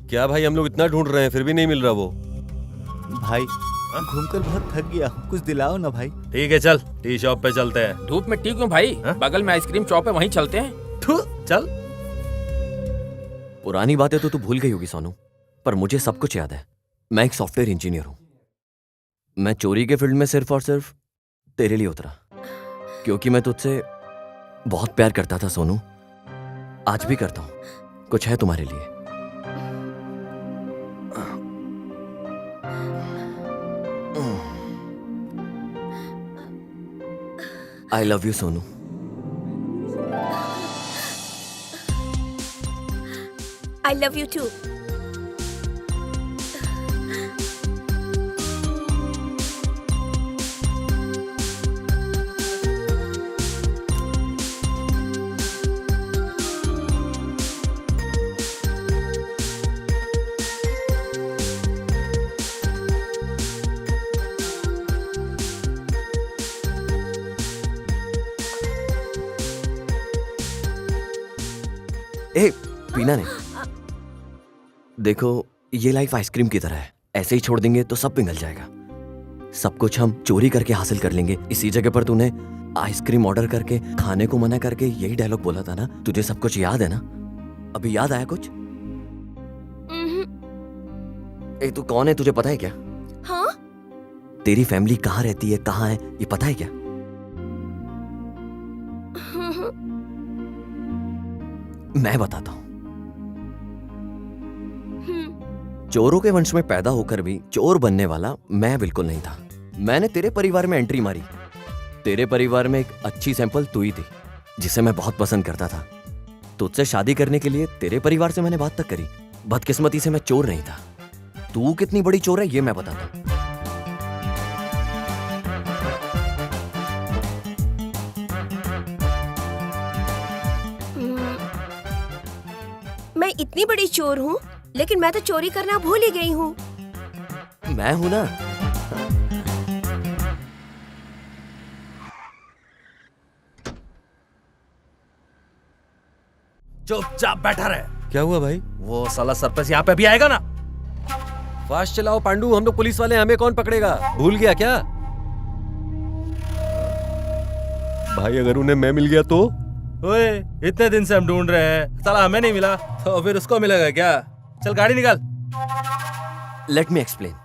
क्या भाई, हम लोग इतना ढूंढ रहे हैं फिर भी नहीं मिल रहा वो। भाई घूमकर बहुत थक गया हूँ, कुछ दिलाओ ना भाई। ठीक है चल, टी शॉप पे चलते हैं। धूप में टी क्यों भाई? बगल में आइसक्रीम शॉप है, वहीं चलते हैं। चल। पुरानी बातें तो तू भूल गई होगी सोनू, पर मुझे सब कुछ याद है। मैं एक सॉफ्टवेयर इंजीनियर हूं। मैं चोरी के फील्ड में सिर्फ और सिर्फ तेरे लिए उतरा, क्योंकि मैं तुझसे बहुत प्यार करता था सोनू। आज भी करता हूं। कुछ है तुम्हारे लिए। I love you, Sonu. I love you too. ए, पीना नहीं। देखो, ये लाइफ आइसक्रीम की तरह है, ऐसे ही छोड़ देंगे तो सब पिघल जाएगा। सब कुछ हम चोरी करके हासिल कर लेंगे। इसी जगह पर तूने आइसक्रीम ऑर्डर करके खाने को मना करके यही डायलॉग बोला था ना। तुझे सब कुछ याद है ना? अभी याद आया कुछ? ए, तू कौन है, तुझे पता है क्या? हाँ? तेरी फैमिली कहाँ रहती है, कहाँ है, ये पता है क्या? मैं बताता हूं। चोरों के वंश में पैदा होकर भी चोर बनने वाला मैं बिल्कुल नहीं था। मैंने तेरे परिवार में एंट्री मारी, तेरे परिवार में एक अच्छी सैंपल तू ही थी, जिसे मैं बहुत पसंद करता था। तुझसे शादी करने के लिए तेरे परिवार से मैंने बात तक करी। बदकिस्मती से मैं चोर नहीं था। तू कितनी बड़ी चोर है ये मैं बताता हूँ। मैं इतनी बड़ी चोर हूँ, लेकिन मैं तो चोरी करना भूल ही गई हूँ। मैं हूं ना। चुपचाप बैठा रहे। क्या हुआ भाई? वो साला सरपंच यहाँ पे भी आएगा ना। फास्ट चलाओ पांडू, हम तो पुलिस वाले, हमें कौन पकड़ेगा? भूल गया क्या? भाई अगर उन्हें मैं मिल गया तो? ओए, इतने दिन से हम ढूंढ रहे हैं, साला हमें नहीं मिला तो फिर उसको मिलेगा क्या? चल गाड़ी निकाल। Let me explain.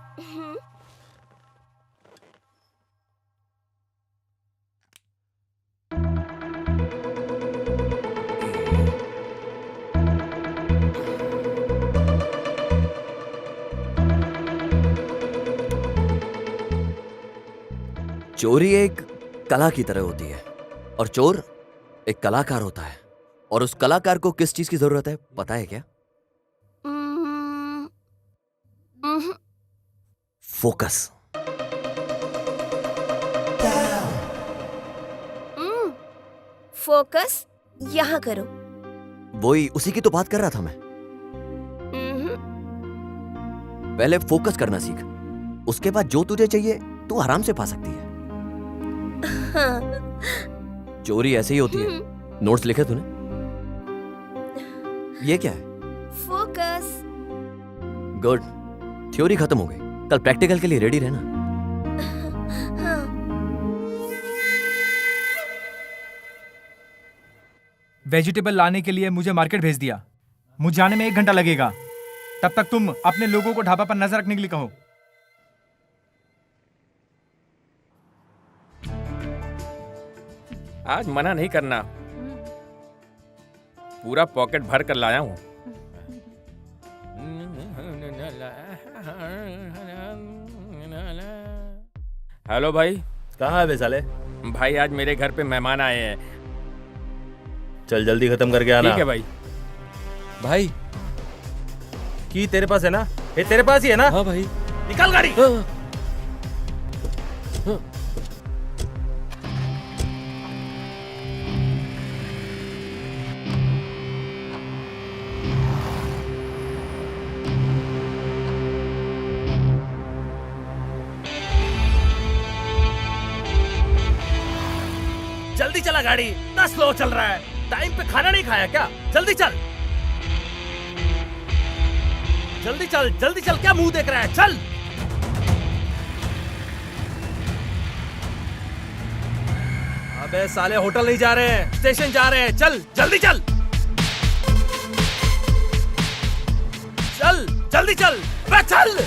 चोरी एक कला की तरह होती है और चोर एक कलाकार होता है। और उस कलाकार को किस चीज की जरूरत है पता है क्या? फोकस। फोकस यहाँ करो। वही उसी की तो बात कर रहा था मैं। पहले फोकस करना सीख, उसके बाद जो तुझे चाहिए तू आराम से पा सकती है। हाँ। चोरी ऐसे ही होती है। नोट्स लिखे तूने? ये क्या है? फोकस। गुड, थ्योरी खत्म हो गई, कल प्रैक्टिकल के लिए रेडी रहना। हाँ। वेजिटेबल लाने के लिए मुझे मार्केट भेज दिया। मुझे जाने में 1 घंटा लगेगा। तब तक तुम अपने लोगों को ढाबा पर नजर रखने के लिए कहो। आज मना नहीं करना, पूरा पॉकेट भर कर लाया हूँ। हेलो भाई। कहाँ है बे साले? भाई आज मेरे घर पे मेहमान आए हैं। चल जल्दी खत्म करके आना। ठीक है भाई। भाई की तेरे पास है ना? ये तेरे पास ही है ना? हाँ भाई। निकाल गाड़ी। जल्दी चला गाड़ी, इतना स्लो चल रहा है। टाइम पे खाना नहीं खाया क्या? जल्दी चल, जल्दी चल, जल्दी चल। क्या मुंह देख रहा है? चल। अबे साले होटल नहीं जा रहे हैं, स्टेशन जा रहे हैं। चल जल्दी चल, चल जल्दी चल, बे चल।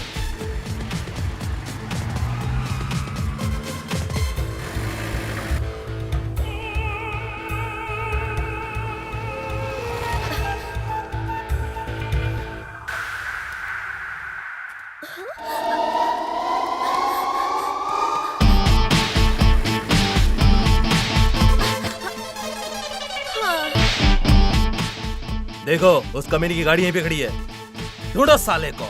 देखो उस कमीनी की गाड़ी यहीं पे खड़ी है, ढूंढो साले को।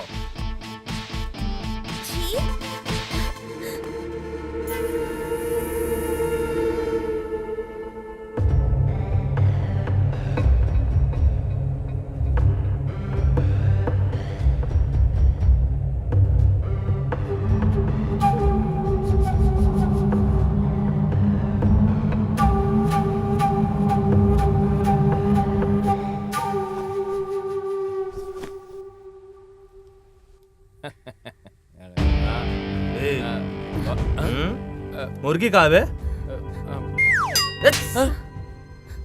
मुर्गी कहाँ है?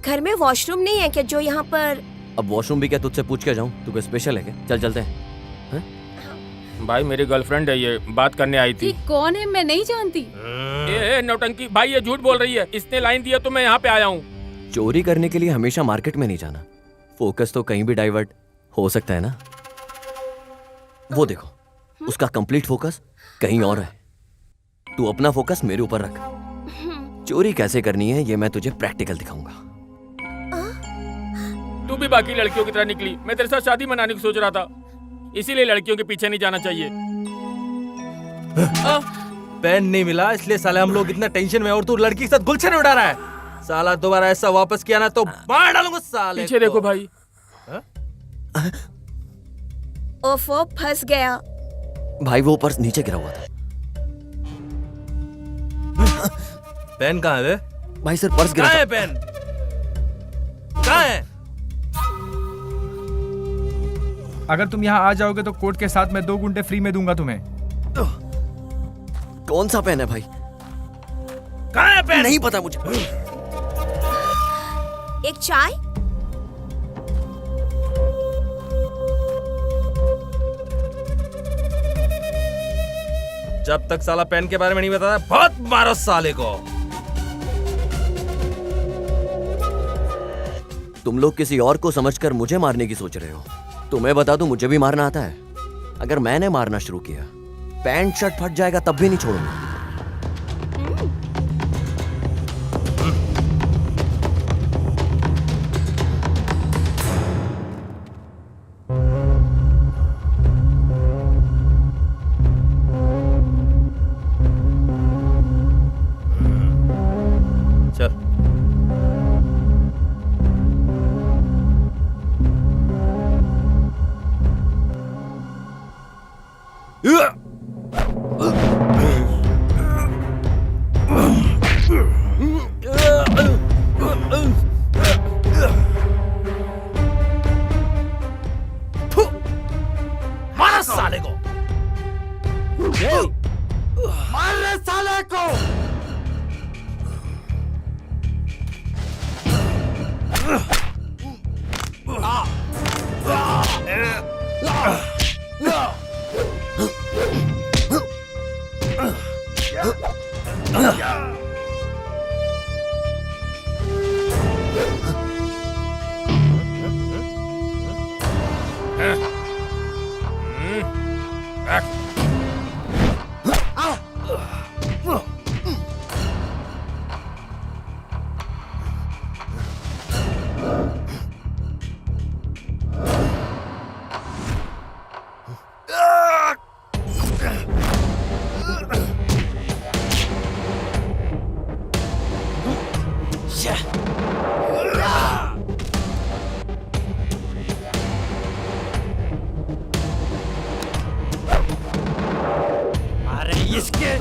घर में वॉशरूम नहीं है क्या जो यहाँ पर? अब वॉशरूम भी क्या तुझसे पूछ के जाऊं? तू कोई स्पेशल है क्या? चल चलते हैं। भाई मेरी गर्लफ्रेंड है, ये बात करने आई थी। कौन है? मैं नहीं जानती। ए नौटंकी भाई, ये झूठ बोल रही है। इसने लाइन दिया तो मैं यहाँ पे आया हूँ। चोरी करने के लिए हमेशा मार्केट में नहीं जाना। फोकस तो कहीं भी डाइवर्ट हो सकता है ना। वो देखो, उसका कंप्लीट फोकस कहीं और है। तू अपना फोकस मेरे ऊपर रख। चोरी कैसे करनी है ये मैं तुझे प्रैक्टिकल दिखाऊंगा। तू भी बाकी लड़कियों की तरह निकली। मैं तेरे साथ शादी मनाने की सोच रहा था, इसीलिए लड़कियों के पीछे नहीं जाना चाहिए। पेन नहीं मिला इसलिए साले हम लोग इतना टेंशन में, और तू लड़की के साथ गुलछन उड़ा रहा है। साला दोबारा ऐसा वापस किया ना तो मार डालूंगा साले। पीछे देखो भाई। ओफो, फंस गया। भाई वो पर्स नीचे गिरा हुआ था। पेन कहाँ है? भाई सर पर्स गिरा कहाँ है था। पेन? कहाँ है? अगर तुम यहाँ आ जाओगे तो कोर्ट के साथ मैं 2 घंटे फ्री में दूंगा तुम्हें। कौन सा पेन है भाई? कहाँ है पेन? नहीं पता मुझे। एक चाय। जब तक साला पेन के बारे में नहीं बताता बहुत मारो साले को। तुम लोग किसी और को समझकर मुझे मारने की सोच रहे हो। तुम्हें बता दूं मुझे भी मारना आता है। अगर मैंने मारना शुरू किया पैंट शर्ट फट जाएगा तब भी नहीं छोड़ूंगा। चल मारो साले को। मार रहे साले को। अरे इसके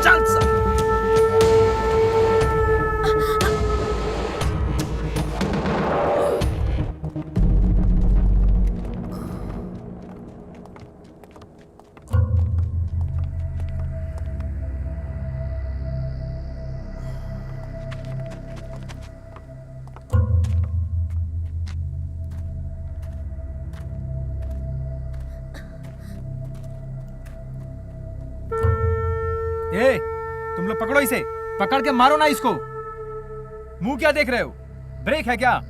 चल सा। ए, तुम लोग पकड़ो इसे, पकड़ के मारो ना इसको। मुंह क्या देख रहे हो? ब्रेक है क्या?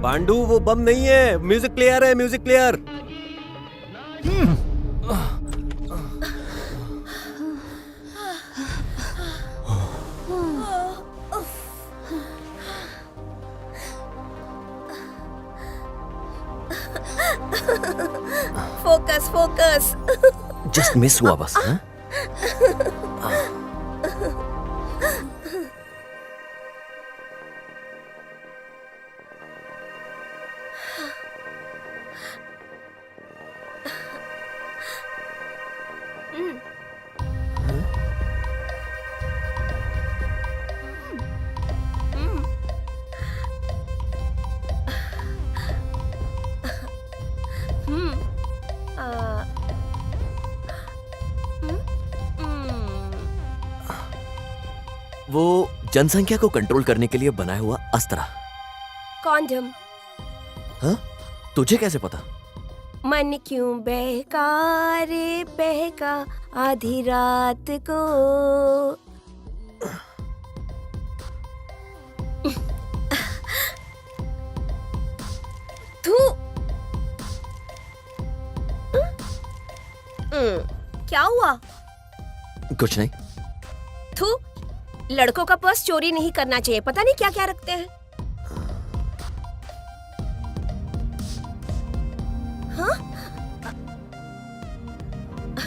पांडू वो बम नहीं है, म्यूजिक प्लेयर है, music player. Focus focus. Just miss हुआ बस। हाँ? वो जनसंख्या को कंट्रोल करने के लिए बनाया हुआ अस्त्र। कॉन्डम। हाँ? तुझे कैसे पता? मन क्यों बहका रे बहका आधी रात को। तू क्या हुआ? कुछ नहीं। तू लड़कों का पर्स चोरी नहीं करना चाहिए, पता नहीं क्या क्या रखते हैं। हाँ?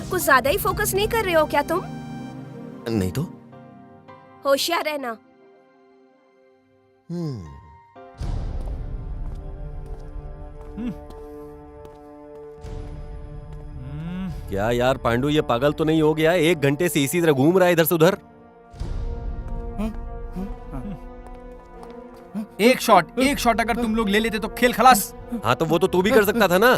कुछ ज्यादा ही फोकस नहीं कर रहे हो क्या तुम? नहीं तो। होशियार रहना। क्या यार पांडु, ये पागल तो नहीं हो गया? 1 घंटे से इसी तरह घूम रहा है इधर से उधर। एक शॉट अगर तुम लोग ले लेते तो खेल खलास। हाँ तो वो तो तू भी कर सकता था ना।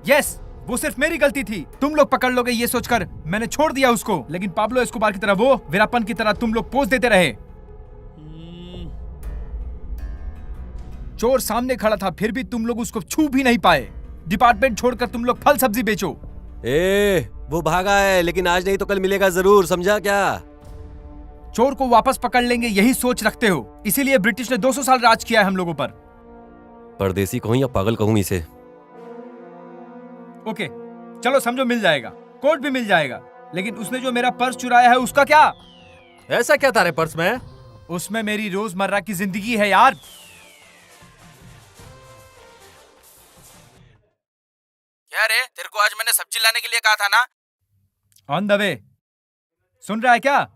यस, वो सिर्फ मेरी गलती थी। तुम लोग पकड़ लोगे ये सोचकर मैंने छोड़ दिया उसको, लेकिन पाब्लो एस्कोबार की तरह, वो वीरापन की तरह तुम लोग पोज देते रहे। चोर सामने खड़ा था फिर भी तुम लोग उसको छू भी नहीं पाए। डिपार्टमेंट छोड़कर तुम लोग फल सब्जी बेचो। वो भागा है, लेकिन आज नहीं तो कल मिलेगा जरूर, समझा क्या? चोर को वापस पकड़ लेंगे यही सोच रखते हो, इसीलिए ब्रिटिश ने 200 साल राज किया है हम लोगों पर। परदेसी कहूं या पागल कहूं इसे? ओके चलो समझो, मिल जाएगा, कोट भी मिल जाएगा, लेकिन उसने जो मेरा पर्स चुराया है उसका क्या? ऐसा क्या तारे पर्स में? उसमें मेरी रोजमर्रा की जिंदगी है यार। क्या रे, तेरे को आज मैंने सब्जी लाने के लिए कहा था ना? On the way. सुन रहा है क्या?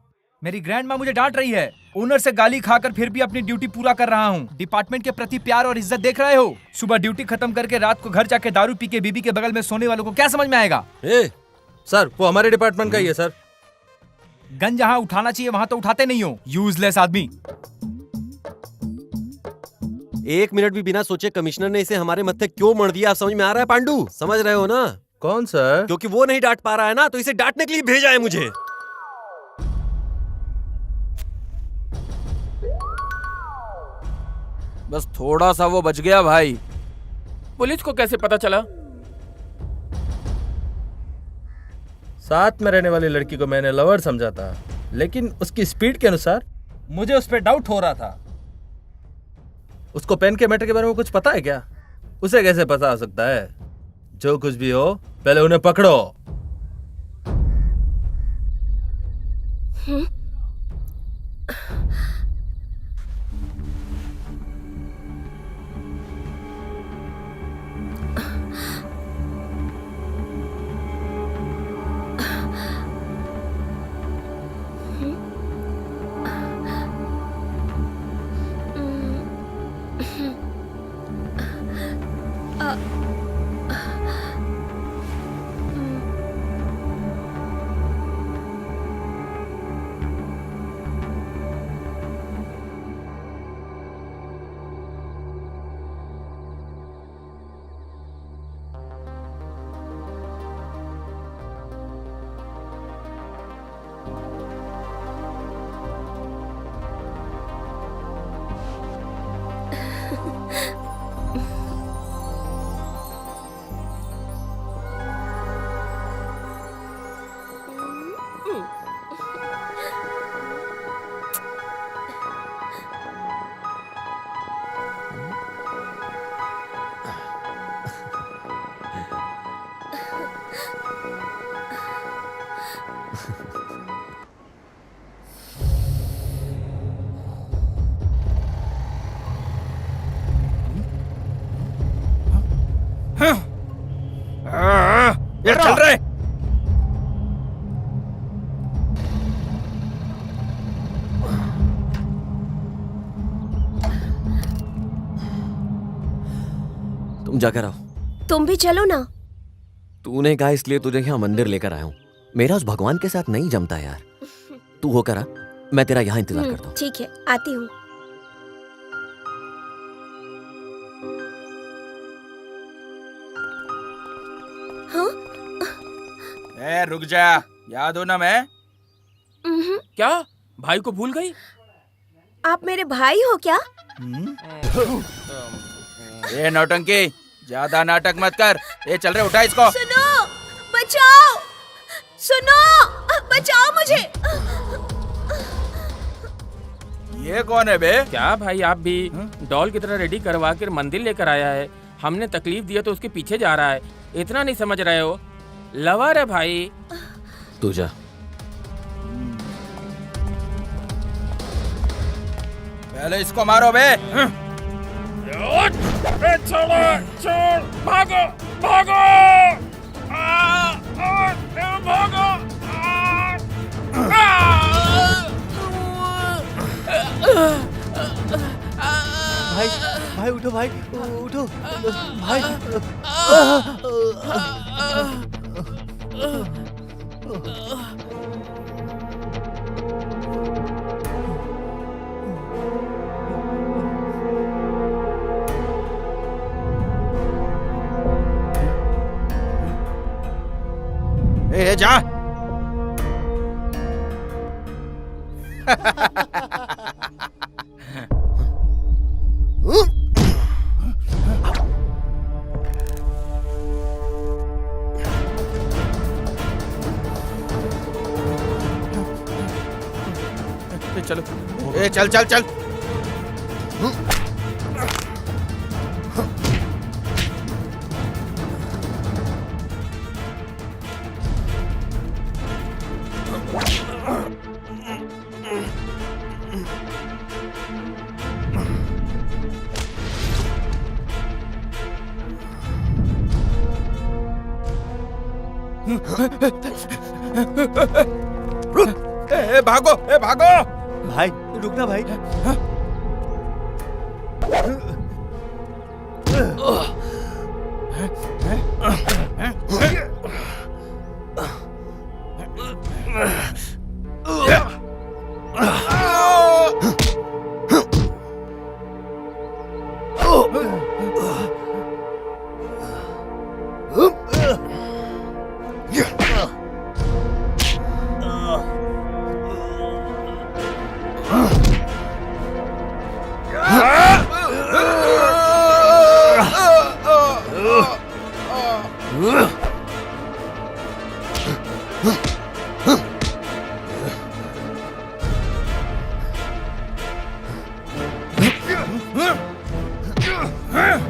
मेरी ग्रैंड माँ मुझे डांट रही है। ओनर से गाली खाकर फिर भी अपनी ड्यूटी पूरा कर रहा हूँ। डिपार्टमेंट के प्रति प्यार और इज्जत देख रहे हो? सुबह ड्यूटी खत्म करके रात को घर जाके दारू पी के बीबी के बगल में सोने वालों को क्या समझ में आएगा? सर वो हमारे डिपार्टमेंट का ही है सर। गन जहाँ उठाना चाहिए वहाँ तो उठाते नहीं हो, यूजलेस आदमी। 1 मिनट भी बिना सोचे कमिश्नर ने इसे हमारे मत्थे क्यों मर दिया, आप समझ में आ रहा है पांडु? समझ रहे हो ना? कौन सर? क्योंकि वो नहीं डांट पा रहा है ना, तो इसे डांटने के लिए भेजा है मुझे। बस थोड़ा सा वो बच गया भाई। पुलिस को कैसे पता चला? साथ में रहने वाली लड़की को मैंने लवर समझा था, लेकिन उसकी स्पीड के अनुसार मुझे उस पर डाउट हो रहा था। उसको पेन के मैटर के बारे में कुछ पता है क्या? उसे कैसे पता हो सकता है? जो कुछ भी हो पहले उन्हें पकड़ो। ये चल रहे। तुम जाकर आओ। तुम भी चलो ना। तूने कहा इसलिए तुझे यहाँ मंदिर लेकर आया हूँ। मेरा उस भगवान के साथ नहीं जमता यार। तू होकर आ, मैं तेरा यहाँ इंतजार करता हूँ। ठीक है, आती हूँ। रुक जा, याद हो ना मैं? क्या? भाई को भूल गई? आप मेरे भाई हो क्या? ये नौटंकी, ज्यादा नाटक मत कर। ये चल रहे, उठा इसको। सुनो, बचाओ, सुनो, बचाओ मुझे। ये कौन है बे? क्या भाई आप भी डॉल की तरह रेडी करवा कर मंदिर लेकर आया है। हमने तकलीफ दिया तो उसके पीछे जा रहा है। इतना नहीं समझ रहे हो? लवर है भाई। तू जा। पहले इसको मारो बे। छोड़ो, छोड़, भागो, भागो, भागो। भाई भाई उठो, भाई उठो भाई। ए जा। चलो, ए चल चल चल। ए भागो, ए भागो। भाई रुकना भाई।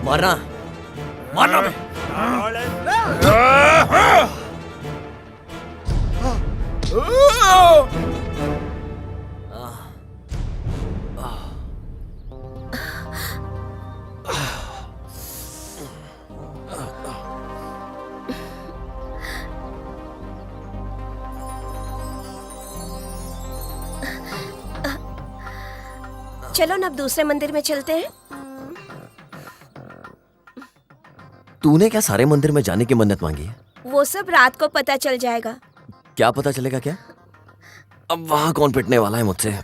मारना मारना बे। चलो ना अब दूसरे मंदिर में चलते हैं। तूने क्या सारे मंदिर में जाने की मन्नत मांगी है? वो सब रात को पता चल जाएगा। क्या पता चलेगा क्या? अब वहां कौन पिटने वाला है मुझसे?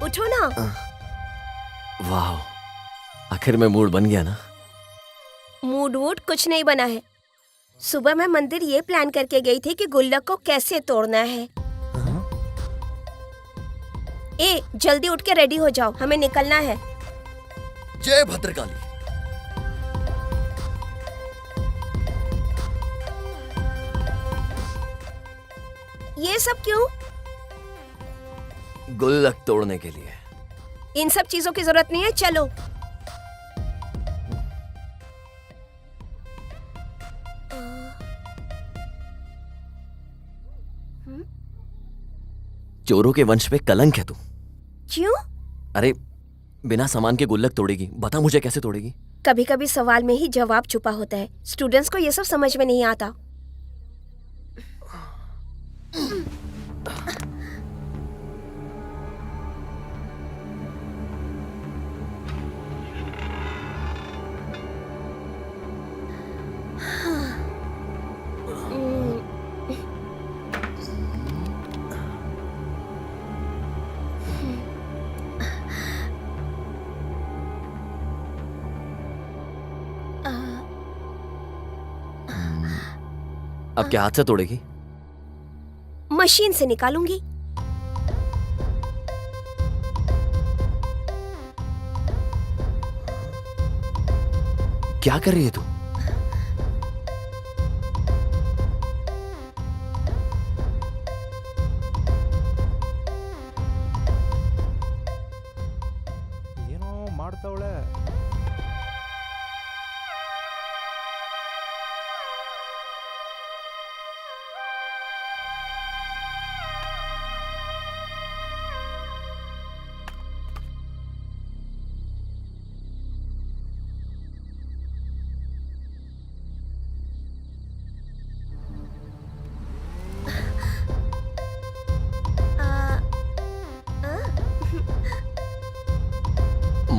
उठो ना। वाह, आखिर में मूड बन गया ना। मूड वूड कुछ नहीं बना है। सुबह मैं मंदिर ये प्लान करके गई थी कि गुल्लक को कैसे तोड़ना है। ए जल्दी उठ के रेडी हो जाओ, हमें निकलना है। जय भद्रकाली। ये सब क्यों? गुल्लक तोड़ने के लिए। इन सब चीजों की जरूरत नहीं है, चलो। चोरों के वंश पे कलंक है तू। क्यों? अरे बिना सामान के गुल्लक तोड़ेगी, बता मुझे कैसे तोड़ेगी? कभी कभी सवाल में ही जवाब छुपा होता है। स्टूडेंट्स को ये सब समझ में नहीं आता। अब क्या हाथ से तोड़ेगी? मशीन से निकालूंगी। क्या कर रही है तू? ಏನೋ ಮಾಡ್ತಾವಳೆ.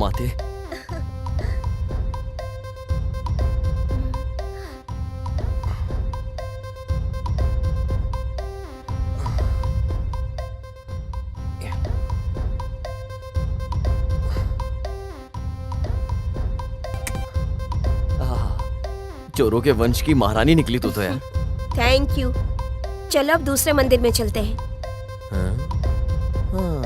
माते, चोरों के वंश की महारानी निकली तू तो यार। Thank you. चलो अब दूसरे मंदिर में चलते हैं। हाँ? हाँ।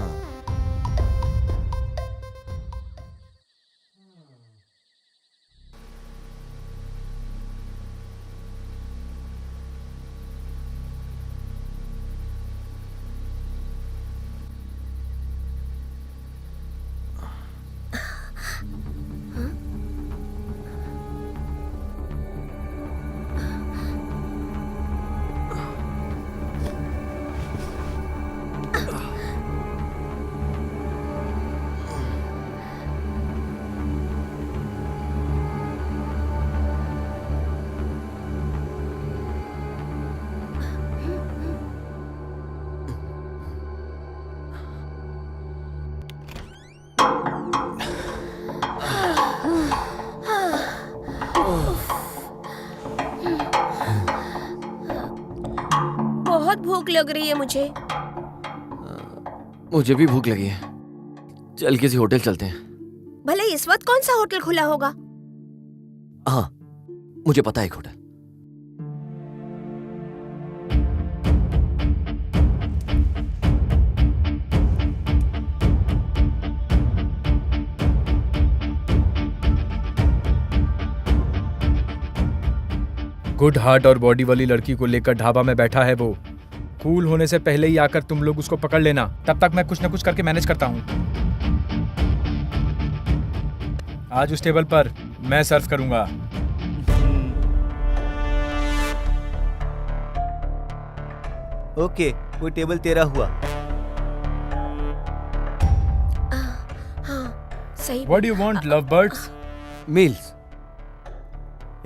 बहुत भूख लग रही है मुझे। मुझे भी भूख लगी है। चल किसी होटल चलते हैं। भले इस वक्त कौन सा होटल खुला होगा? हाँ, मुझे पता है एक होटल। गुड हार्ट और बॉडी वाली लड़की को लेकर ढाबा में बैठा है वो। कूल होने से पहले ही आकर तुम लोग उसको पकड़ लेना। तब तक मैं कुछ न कुछ करके मैनेज करता हूँ। आज उस टेबल पर मैं सर्व करूंगा। ओके, वो टेबल तेरा हुआ। हाँ, सही। What do you want, lovebirds? Meals.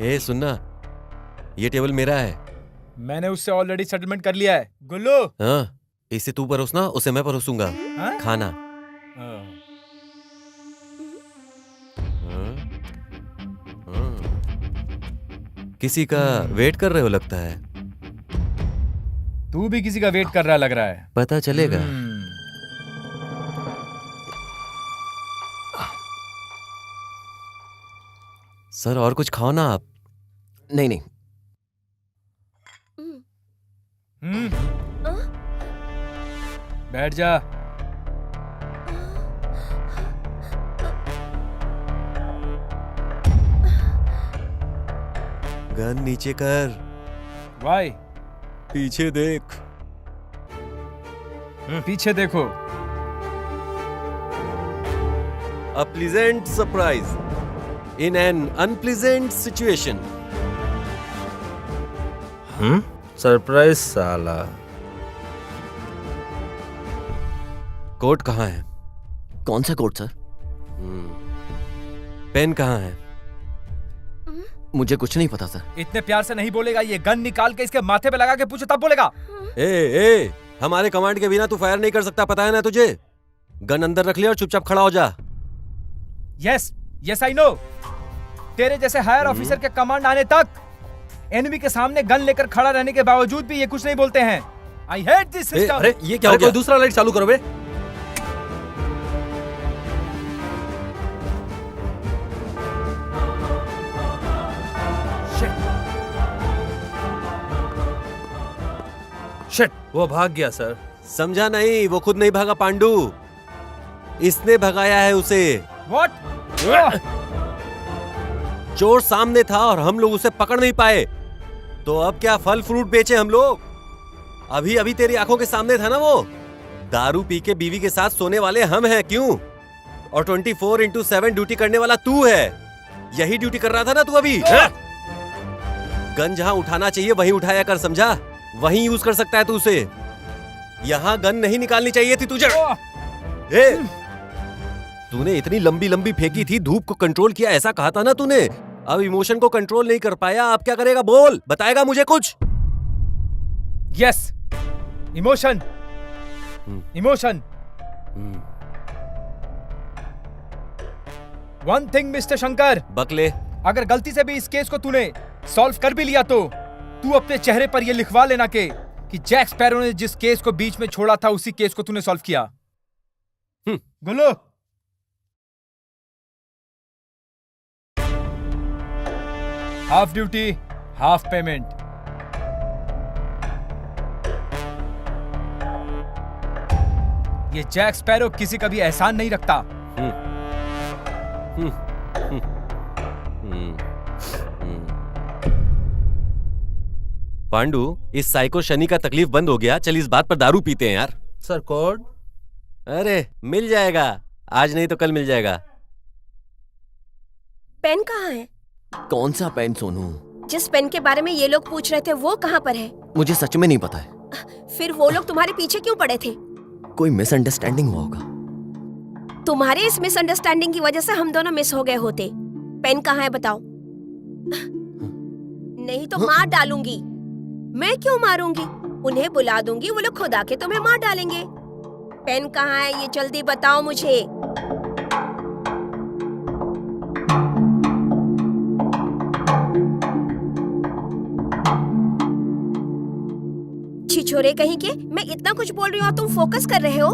ए सुनना, ये टेबल मेरा है। मैंने उससे ऑलरेडी सेटलमेंट कर लिया है। गुल्लू। हाँ, इसे तू परोसना, उसे मैं परोसूंगा। हाँ? खाना। हाँ। हाँ? हाँ। किसी का वेट कर रहे हो लगता है। तू भी किसी का वेट कर रहा लग रहा है। पता चलेगा। सर और कुछ खाओ ना आप। नहीं नहीं। बैठ जा। गन नीचे कर। वाई? पीछे देख। पीछे देखो। A pleasant surprise in an unpleasant situation. Surprise साला। कोट कहाँ है? कौन सा कोट सर? पेन कहाँ है? मुझे कुछ नहीं पता सर। इतने प्यार से नहीं बोलेगा। ये गन निकाल के इसके माथे पे लगा के पूछो तब बोलेगा। ए, हमारे कमांड के बिना तू फायर नहीं कर सकता, पता है ना तुझे? गन अंदर रख ले और चुपचाप खड़ा हो जा। Yes I know. तेरे जैसे हायर ऑफिसर के कमांड आने तक एनिमी के सामने गन लेकर खड़ा रहने के बावजूद भी ये कुछ नहीं बोलते हैं। I hate this system. अरे ये क्या हो गया? कोई दूसरा लाइट चालू करो बे। शिट, वो भाग गया सर। समझा नहीं, वो खुद नहीं भागा पांडू, इसने भगाया है उसे। व्हाट? चोर सामने था और हम लोग उसे पकड़ नहीं पाए, तो अब क्या फल फ्रूट बेचे हम लोग? अभी अभी तेरी आंखों के सामने था ना वो। दारू पी के बीवी के साथ सोने वाले हम हैं, क्यों? और 24/7 ड्यूटी करने वाला तू है। यही ड्यूटी कर रहा था ना तू अभी? गन जहां उठाना चाहिए वहीं उठाया कर, समझा? वहीं यूज कर सकता है तू उसे। यहां गन नहीं निकालनी चाहिए थी तुझे। तूने इतनी लंबी लंबी फेंकी थी, धूप को कंट्रोल किया, ऐसा कहा था ना तूने। अब इमोशन को कंट्रोल नहीं कर पाया, अब क्या करेगा? बोल, बताएगा मुझे कुछ? Yes, emotion. Emotion. One thing mister Shankar, बकले, अगर गलती से भी इस केस को तूने सॉल्व कर भी लिया तो तू अपने चेहरे पर यह लिखवा लेना कि जैक स्पैरो ने जिस केस को बीच में छोड़ा था उसी केस को तूने सॉल्व किया। गुल्लू, हाफ ड्यूटी हाफ पेमेंट। ये जैक स्पैरो किसी का भी एहसान नहीं रखता। पांडू, इस साइको शनि का तकलीफ बंद हो गया। चल इस बात पर दारू पीते हैं यार। Sir code? अरे मिल जाएगा, आज नहीं तो कल मिल जाएगा। पेन कहाँ है? कौन सा पेन सोनू? जिस पेन के बारे में ये लोग पूछ रहे थे वो कहाँ पर है? मुझे सच में नहीं पता है। फिर वो लोग तुम्हारे पीछे क्यों पड़े थे? कोई मिसअंडरस्टैंडिंग हुआ होगा। तुम्हारे इस मिसअंडरस्टैंडिंग की वजह से हम दोनों मिस हो गए होते। पेन कहाँ है बताओ? नहीं तो मार डालूंगी। मैं क्यों मारूंगी? उन्हें बुला दूंगी, वो लोग खुद आके तुम्हें मार डालेंगे। पेन कहाँ है ये जल्दी बताओ मुझे। छिछोरे कहीं के, मैं इतना कुछ बोल रही हूँ और तुम फोकस कर रहे हो।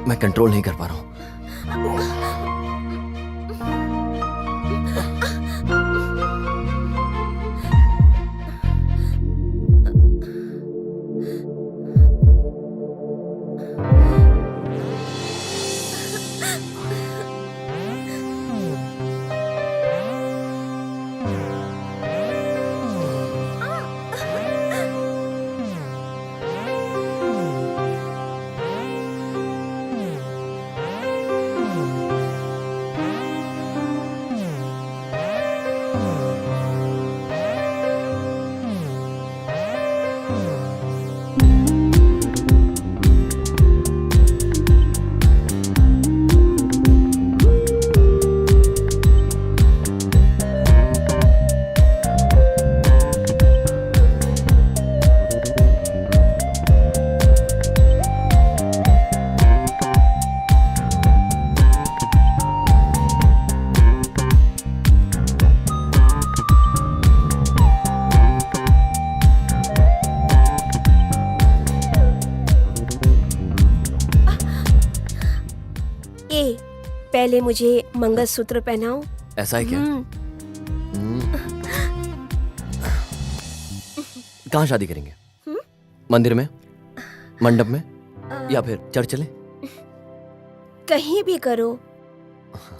मैं कंट्रोल नहीं कर पा रहा हूँ। पहले मुझे मंगलसूत्र पहनाओ। ऐसा है क्या? कहाँ शादी करेंगे? मंदिर में, मंडप में, या फिर चर्च चले? कहीं भी करो।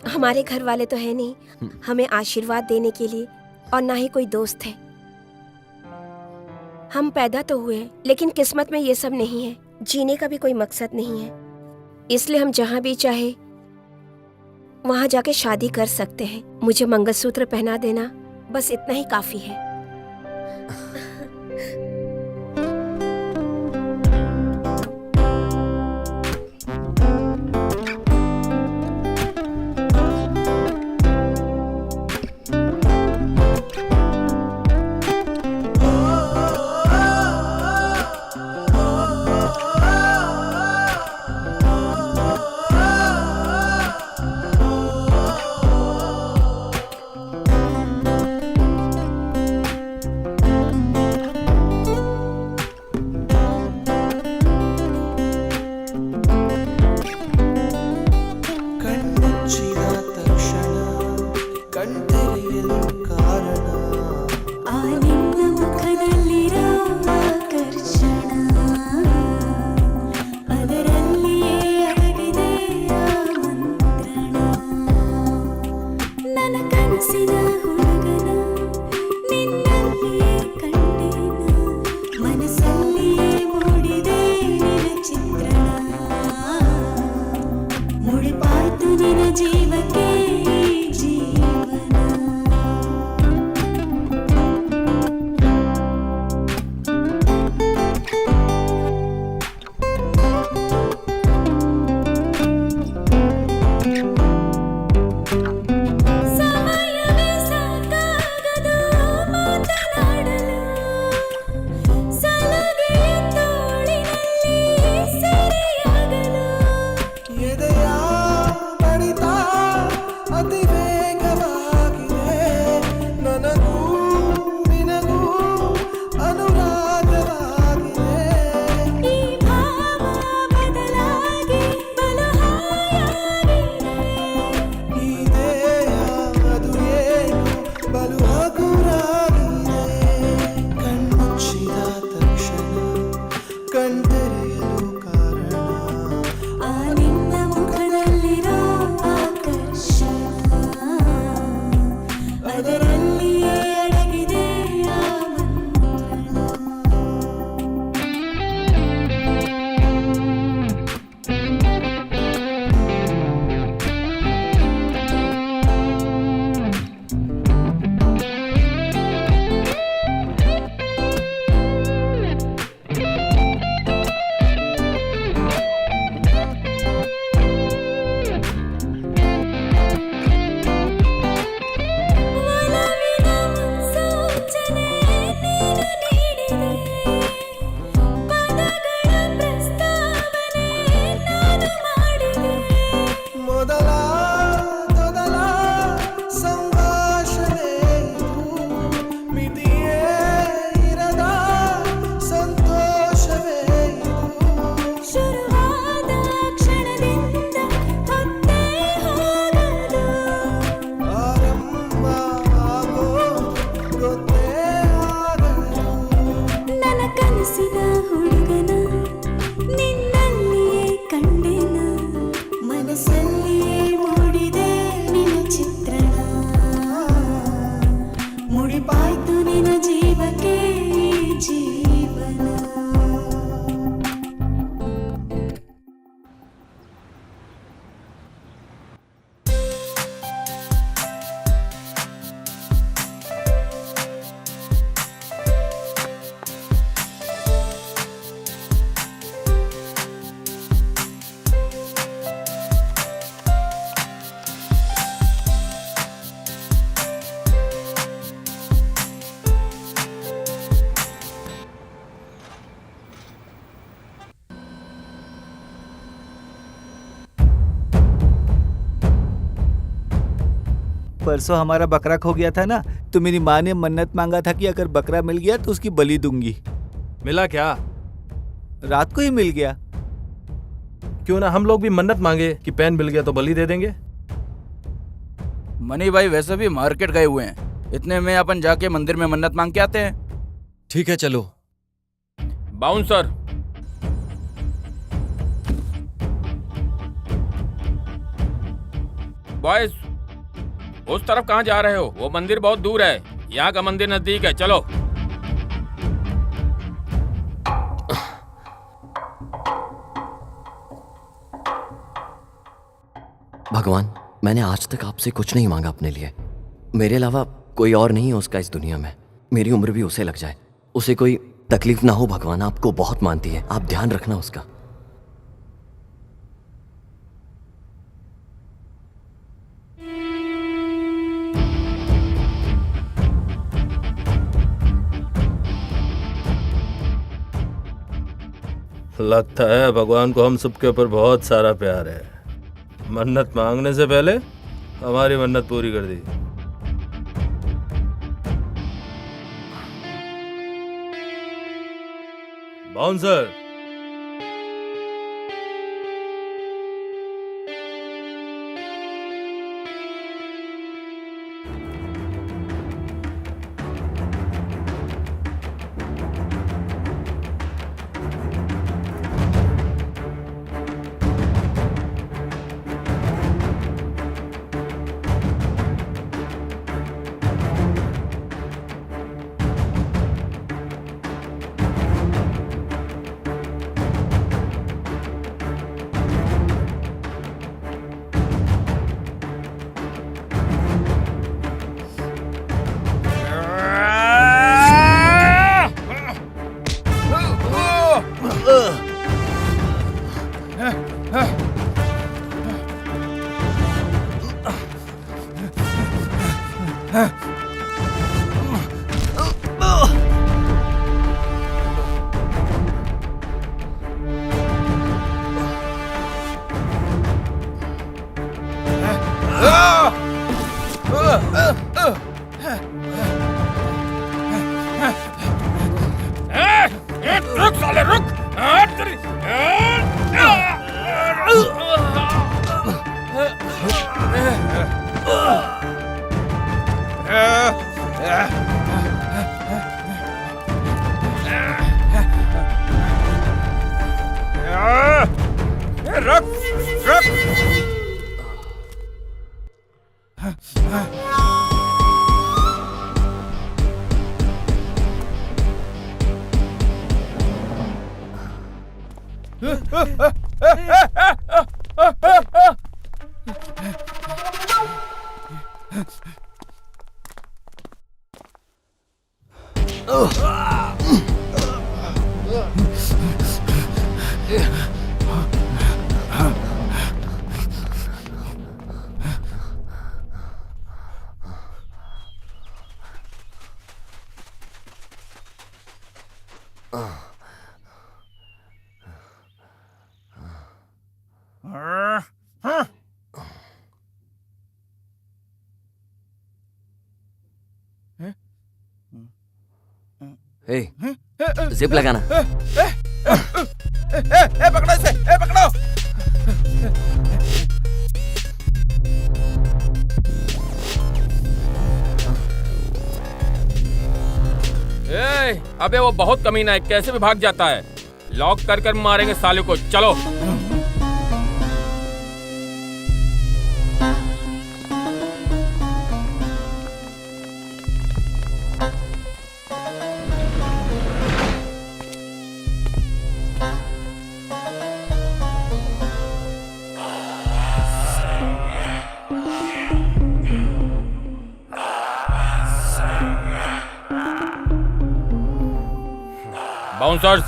हमारे घर वाले तो है नहीं हमें आशीर्वाद देने के लिए, और ना ही कोई दोस्त है। हम पैदा तो हुए लेकिन किस्मत में ये सब नहीं है। जीने का भी कोई मकसद नहीं है, इसलिए हम जहाँ भी चाहे वहां जाके शादी कर सकते हैं। मुझे मंगलसूत्र पहना देना, बस इतना ही काफी है। ನಿನ ಜೀವಕ್ಕೆ ಜೀವನ ಸಮಯವೇ ಸಾಕಾಗದು ಮಾತನಾಡಲು ಸಲಗೆಯ ತೋಳಿನಲ್ಲಿ ಸೆರೆಯಾಗಲು ಎದೆಯ ಬಡಿತ ಅತಿ ವೇಗವಾಗಿದೆ ನನಗೂ ನಿನಗೂ ಅನುರಾಗವಾಗಿದೆ ಈ ಭಾವ ಬದಲಾಗಿ ಬಲು ಹಾಯಾಗಿದೆ ಈ ದೇಹ ಅದು ಏನು ಬಲು ಹಗುರಾಗಿದೆ ಕಣ್ಮುಚ್ಚಿದ ತಕ್ಷಣ ಕಣ್ತೆರೆಯಲು ಕಾರಣ ಆ ನಿನ್ನ ಮುಖದಲ್ಲಿರೋ ಆಕರ್ಷಣ ಅದರಲ್ಲಿಯೇ ಅಡಗಿದೆ ಆ ಮಂತ್ರಣ ಒಲವಿನ ಮುನ್ಸೂಚನೆ ನೀನು ನೀಡಿದೆ ಪದಗಳ ಪ್ರಸ್ತಾವನೆ ನಾನು ಮಾಡಿದೆ ಮೊದಲ ಸಂಭಾಷಣೆ ಮಿತಿಯೇ ಇರದ ಸಂತೋಷವೇ ಶುರುವಾದ ಕ್ಷಣದಿಂದ ಹೊತ್ತೇ ಹೋಗದು ಆರಂಭ ಆಗೋದು ಗೊತ್ತೇ ಆಗದು ನನ್ನ ಕನಸಿನ ಹುಡುಗನ ನಿನ್ನಲ್ಲಿಯೇ ಕಂಡೆನ ಮನಸ್ಸಲ್ಲಿಯೇ ಮೂಡಿದೆ ನಿನ್ನ ಚಿತ್ರಣ ಮುಡಿಪಾಯ್ತು ನಿನ್ನ ಜೀವಕ್ಕೆ ಜೀವನ परसों हमारा बकरा खो गया था ना, तो मेरी माँ ने मन्नत मांगा था कि अगर बकरा मिल गया तो उसकी बलि दूंगी। मिला क्या? रात को ही मिल गया। क्यों ना हम लोग भी मन्नत मांगे कि पेन मिल गया तो बलि दे देंगे। मनी भाई वैसे भी मार्केट गए हुए हैं, इतने में अपन जाके मंदिर में मन्नत मांग के आते हैं। ठीक है चलो। बाउंसर, बॉयज, उस तरफ कहाँ जा रहे हो? वो मंदिर बहुत दूर है, यहाँ का मंदिर नजदीक है, चलो। भगवान, मैंने आज तक आपसे कुछ नहीं मांगा अपने लिए। मेरे अलावा कोई और नहीं है उसका इस दुनिया में। मेरी उम्र भी उसे लग जाए, उसे कोई तकलीफ ना हो। भगवान आपको बहुत मानती है, आप ध्यान रखना उसका। लगता है भगवान को हम सबके ऊपर बहुत सारा प्यार है। मन्नत मांगने से पहले हमारी मन्नत पूरी कर दी। बाउंसर, रुक साले रुक। रुक रुक। हे, जिप लगाना। पकड़ो इसे, पकड़ो। अबे वो बहुत कमीना है, कैसे भी भाग जाता है। लॉक कर कर मारेंगे साले को। चलो। बाउंसर्स।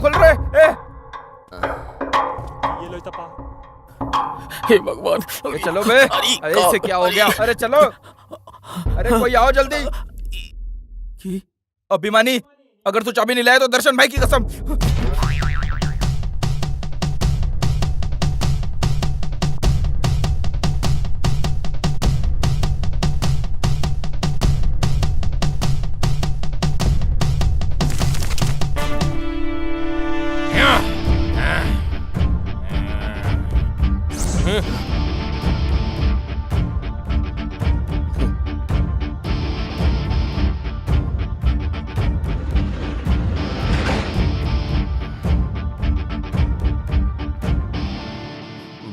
खोल रहे। हे भगवान। अरे चलो बे। अरे इससे क्या हो गया? अरे चलो। अरे कोई आओ जल्दी। अभिमानी, अगर तू चाबी नहीं लाया तो दर्शन भाई की कसम।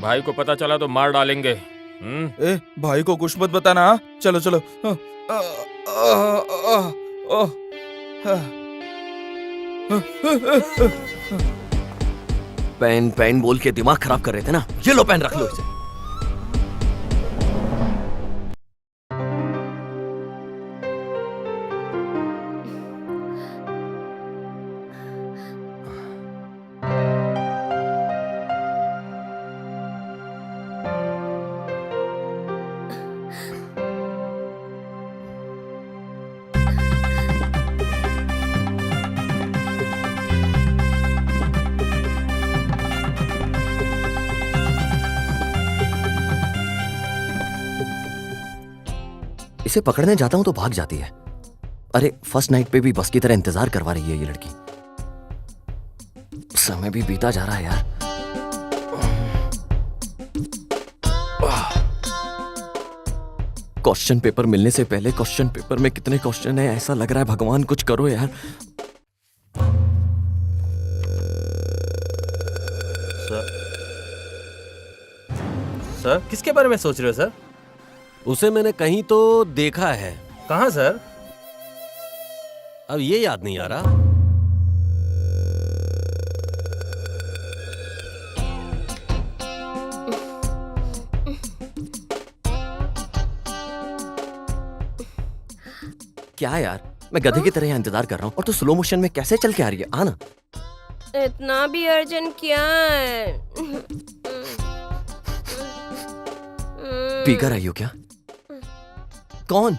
भाई को पता चला तो मार डालेंगे। ए भाई को कुछ मत बताना। हाँ? चलो चलो। पेन पेन बोल के दिमाग खराब कर रहे थे ना, ये लो पेन रख लो इसे। इसे पकड़ने जाता हूं तो भाग जाती है। अरे फर्स्ट नाइट पे भी बस की तरह इंतजार करवा रही है ये लड़की। समय भी बीता जा रहा है यार। क्वेश्चन पेपर मिलने से पहले क्वेश्चन पेपर में कितने क्वेश्चन है, ऐसा लग रहा है भगवान कुछ करो यार। सर किसके बारे में सोच रहे हो सर? उसे मैंने कहीं तो देखा है। कहाँ सर? अब ये याद नहीं आ रहा। क्या यार, मैं गधे की तरह यहाँ इंतजार कर रहा हूँ और तू स्लो मोशन में कैसे चल के आ रही है? आना। इतना भी अर्जेंट क्या है? पीकर आई हो क्या? कौन?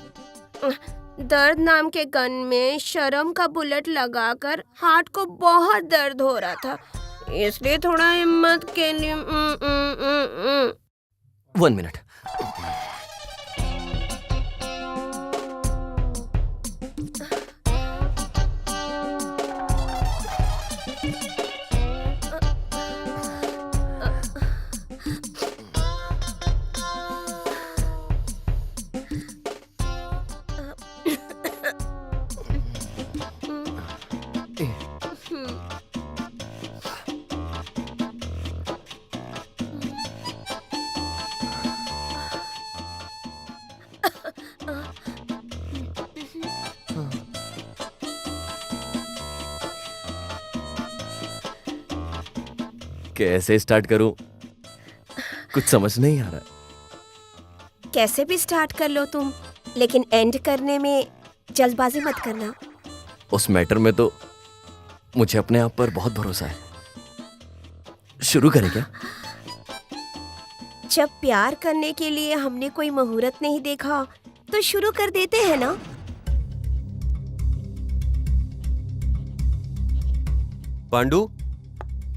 दर्द नाम के गन में शर्म का बुलेट लगाकर हार्ट को बहुत दर्द हो रहा था, इसलिए थोड़ा हिम्मत के लिए 1 मिनट। कैसे स्टार्ट करूं, कुछ समझ नहीं आ रहा। कैसे भी स्टार्ट कर लो तुम, लेकिन एंड करने में जल्दबाजी मत करना। उस मैटर में तो मुझे अपने आप पर बहुत भरोसा है। शुरू करें क्या? जब प्यार करने के लिए हमने कोई मुहूर्त नहीं देखा तो शुरू कर देते हैं ना। पांडु,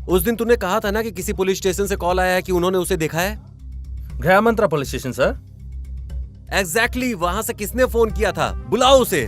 उस दिन तूने कहा था ना कि किसी पुलिस स्टेशन से कॉल आया है कि उन्होंने उसे देखा है। गया मंत्रा पुलिस स्टेशन सर। एग्जैक्टली, वहां से किसने फोन किया था? बुलाओ उसे।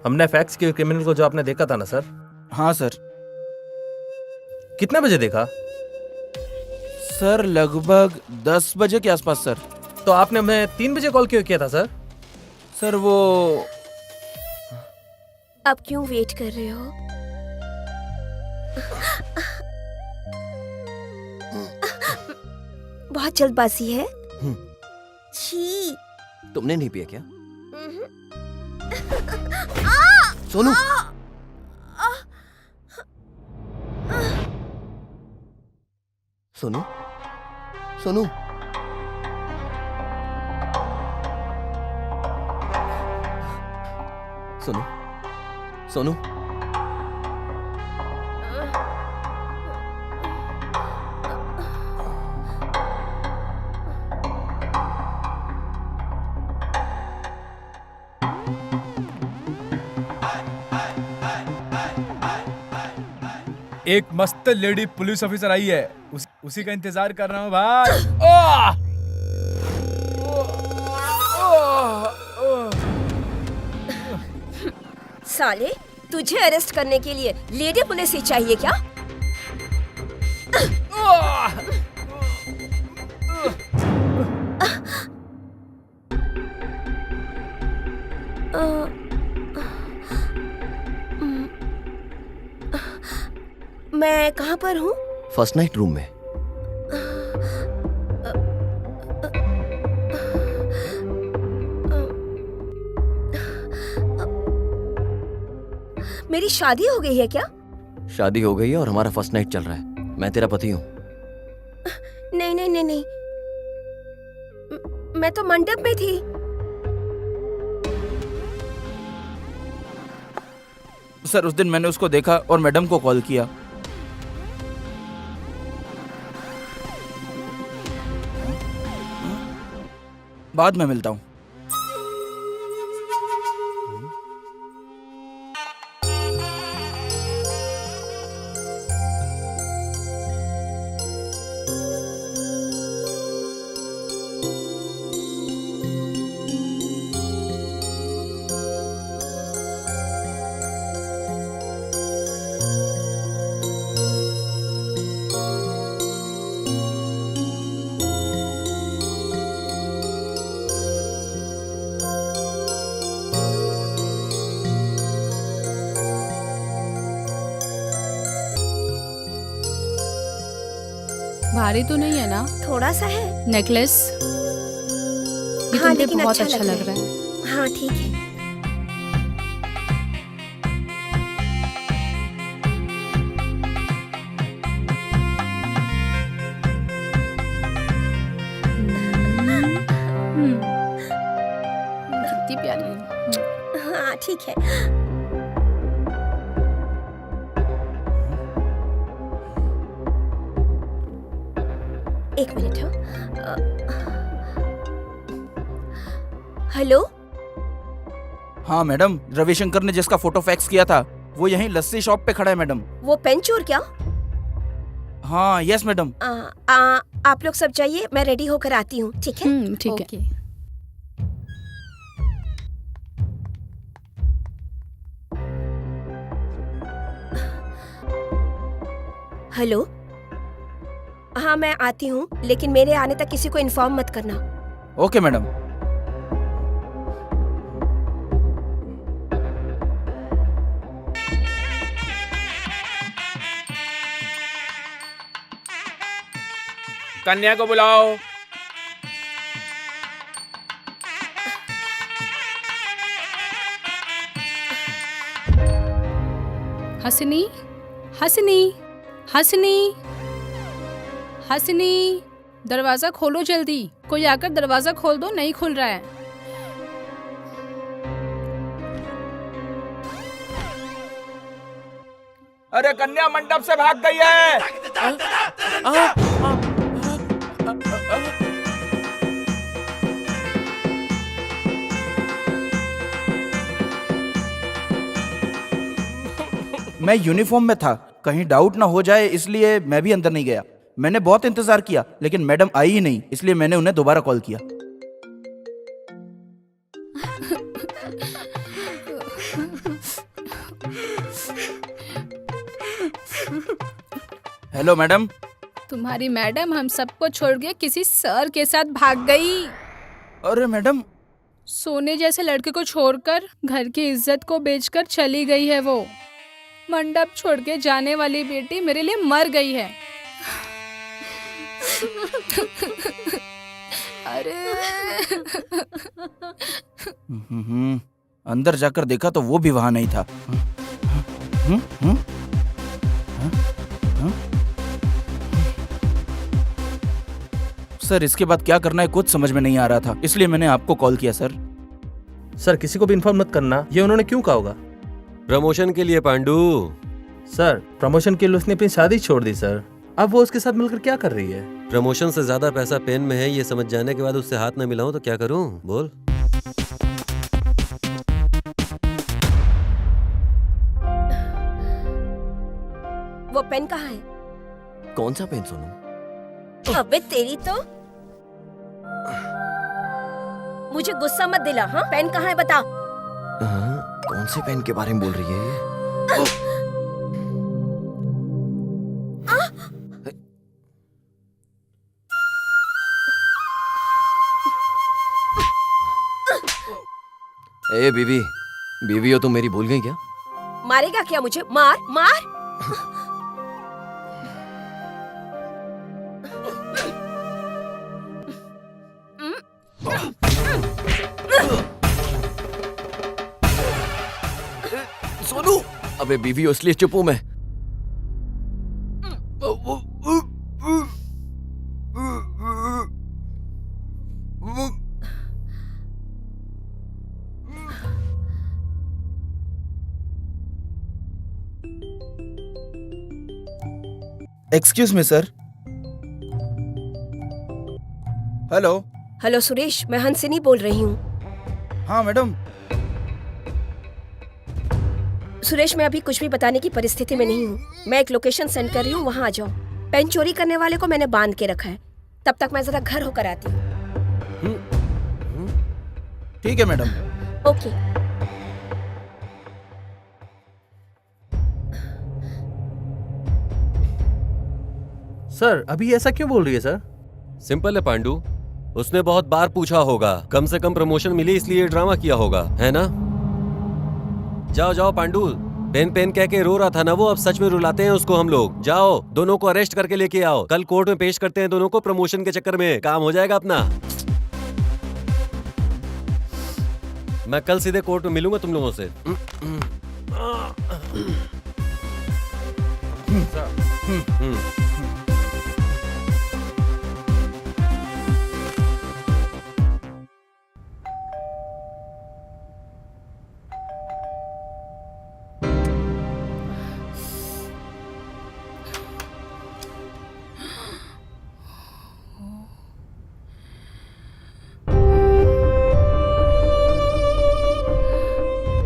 हमने फैक्स के क्रिमिनल को जो आपने देखा था ना सर। हाँ सर। कितने बजे देखा? सर लगभग 10 बजे के आसपास सर। तो आपने हमें 3 बजे कॉल क्यों किया था सर? सर वो अब क्यों वेट कर रहे हो? बहुत जल्दबाजी है। छी। तुमने नहीं पिया क्या? सोनू, सोनू, सोनू, सोनू, सोनू, एक मस्त लेडी पुलिस ऑफिसर आई है, उसी का इंतजार कर रहा हूँ भाई। ओह! साले, तुझे अरेस्ट करने के लिए लेडी पुलिस ही चाहिए क्या? मैं कहाँ पर हूँ? फर्स्ट नाइट रूम में। मेरी शादी हो गई है क्या? शादी हो गई है और हमारा फर्स्ट नाइट चल रहा है। मैं तेरा पति हूँ। नहीं नहीं नहीं नहीं, मैं तो मंडप में थी। सर उस दिन मैंने उसको देखा और मैडम को कॉल किया। बाद में मिलता हूँ। भारी तो नहीं है ना? थोड़ा सा है। नेकलेस ये हाँ, तुम पे लेकिन बहुत अच्छा अच्छा लग रहा है। हाँ ठीक है। कितनी प्यारी है। हाँ ठीक है। एक मिनट हो। हेलो। हाँ मैडम, रविशंकर ने जिसका फोटो फैक्स किया था वो यहीं लस्सी शॉप पे खड़ा है मैडम। वो पेन चोर क्या? हाँ यस मैडम। आप लोग सब जाइए, मैं रेडी होकर आती हूँ। ठीक है? ठीक है। हेलो। हाँ मैं आती हूँ, लेकिन मेरे आने तक किसी को इन्फॉर्म मत करना। Okay madam. कन्या को बुलाओ। हसनी, हसनी, हसनी, हसनी, दरवाजा खोलो जल्दी। कोई आकर दरवाजा खोल दो, नहीं खुल रहा है। अरे कन्या मंडप से भाग गई है। मैं यूनिफॉर्म में था, कहीं डाउट ना हो जाए इसलिए मैं भी अंदर नहीं गया। मैंने बहुत इंतजार किया लेकिन मैडम आई ही नहीं, इसलिए मैंने उन्हें दोबारा कॉल किया। Hello madam. तुम्हारी मैडम हम सबको छोड़ के किसी सर के साथ भाग गई। अरे मैडम, सोने जैसे लड़के को छोड़कर घर की इज्जत को बेचकर चली गई है वो। मंडप छोड़ के जाने वाली बेटी मेरे लिए मर गई है। अरे अंदर जाकर देखा तो वो भी वहां नहीं था। सर इसके बाद क्या करना है कुछ समझ में नहीं आ रहा था, इसलिए मैंने आपको कॉल किया। सर सर किसी को भी इन्फॉर्म मत करना, ये उन्होंने क्यों कहा होगा? प्रमोशन के लिए पांडु। सर प्रमोशन के लिए उसने अपनी शादी छोड़ दी सर। अब वो उसके साथ मिलकर क्या कर रही है? प्रमोशन से ज्यादा पैसा पेन में है, ये समझ जाने के बाद उससे हाथ न मिलाऊं तो क्या करूं? बोल। वो पेन कहाँ है? कौन सा पेन सोनू? अबे तेरी तो। मुझे गुस्सा मत दिला। हाँ, पेन कहाँ है बता। कौन से पेन के बारे में बोल रही है ये? ए बीवी, बीवी हो तुम मेरी भूल गई क्या? मारेगा क्या मुझे? मार मार। सोनू, अबे बीवी हो इसलिए चुप हूं मैं। Excuse me sir. Hello. Hello Suresh, मैं हंसिनी बोल रही हूँ। हाँ मैडम। सुरेश, मैं अभी कुछ भी बताने की परिस्थिति में नहीं हूँ। मैं एक लोकेशन सेंड कर रही हूँ, वहाँ आ जाओ। पेन चोरी करने वाले को मैंने बांध के रखा है। तब तक मैं जरा घर होकर आती हूँ। ठीक है मैडम। ओके। सर अभी ऐसा क्यों बोल रही है सर? सिंपल है पांडू, उसने बहुत बार पूछा होगा, कम से कम प्रमोशन मिली इसलिए ये ड्रामा किया होगा, है ना? जाओ जाओ पांडू, पेन पेन कह के रो रहा था ना वो, अब सच में रुलाते हैं उसको हम लोग। जाओ, दोनों को अरेस्ट करके लेके आओ, कल कोर्ट में पेश करते हैं दोनों को, प्रमोशन के चक्कर में काम हो जाएगा अपना। मैं कल सीधे कोर्ट में मिलूंगा तुम लोगों से।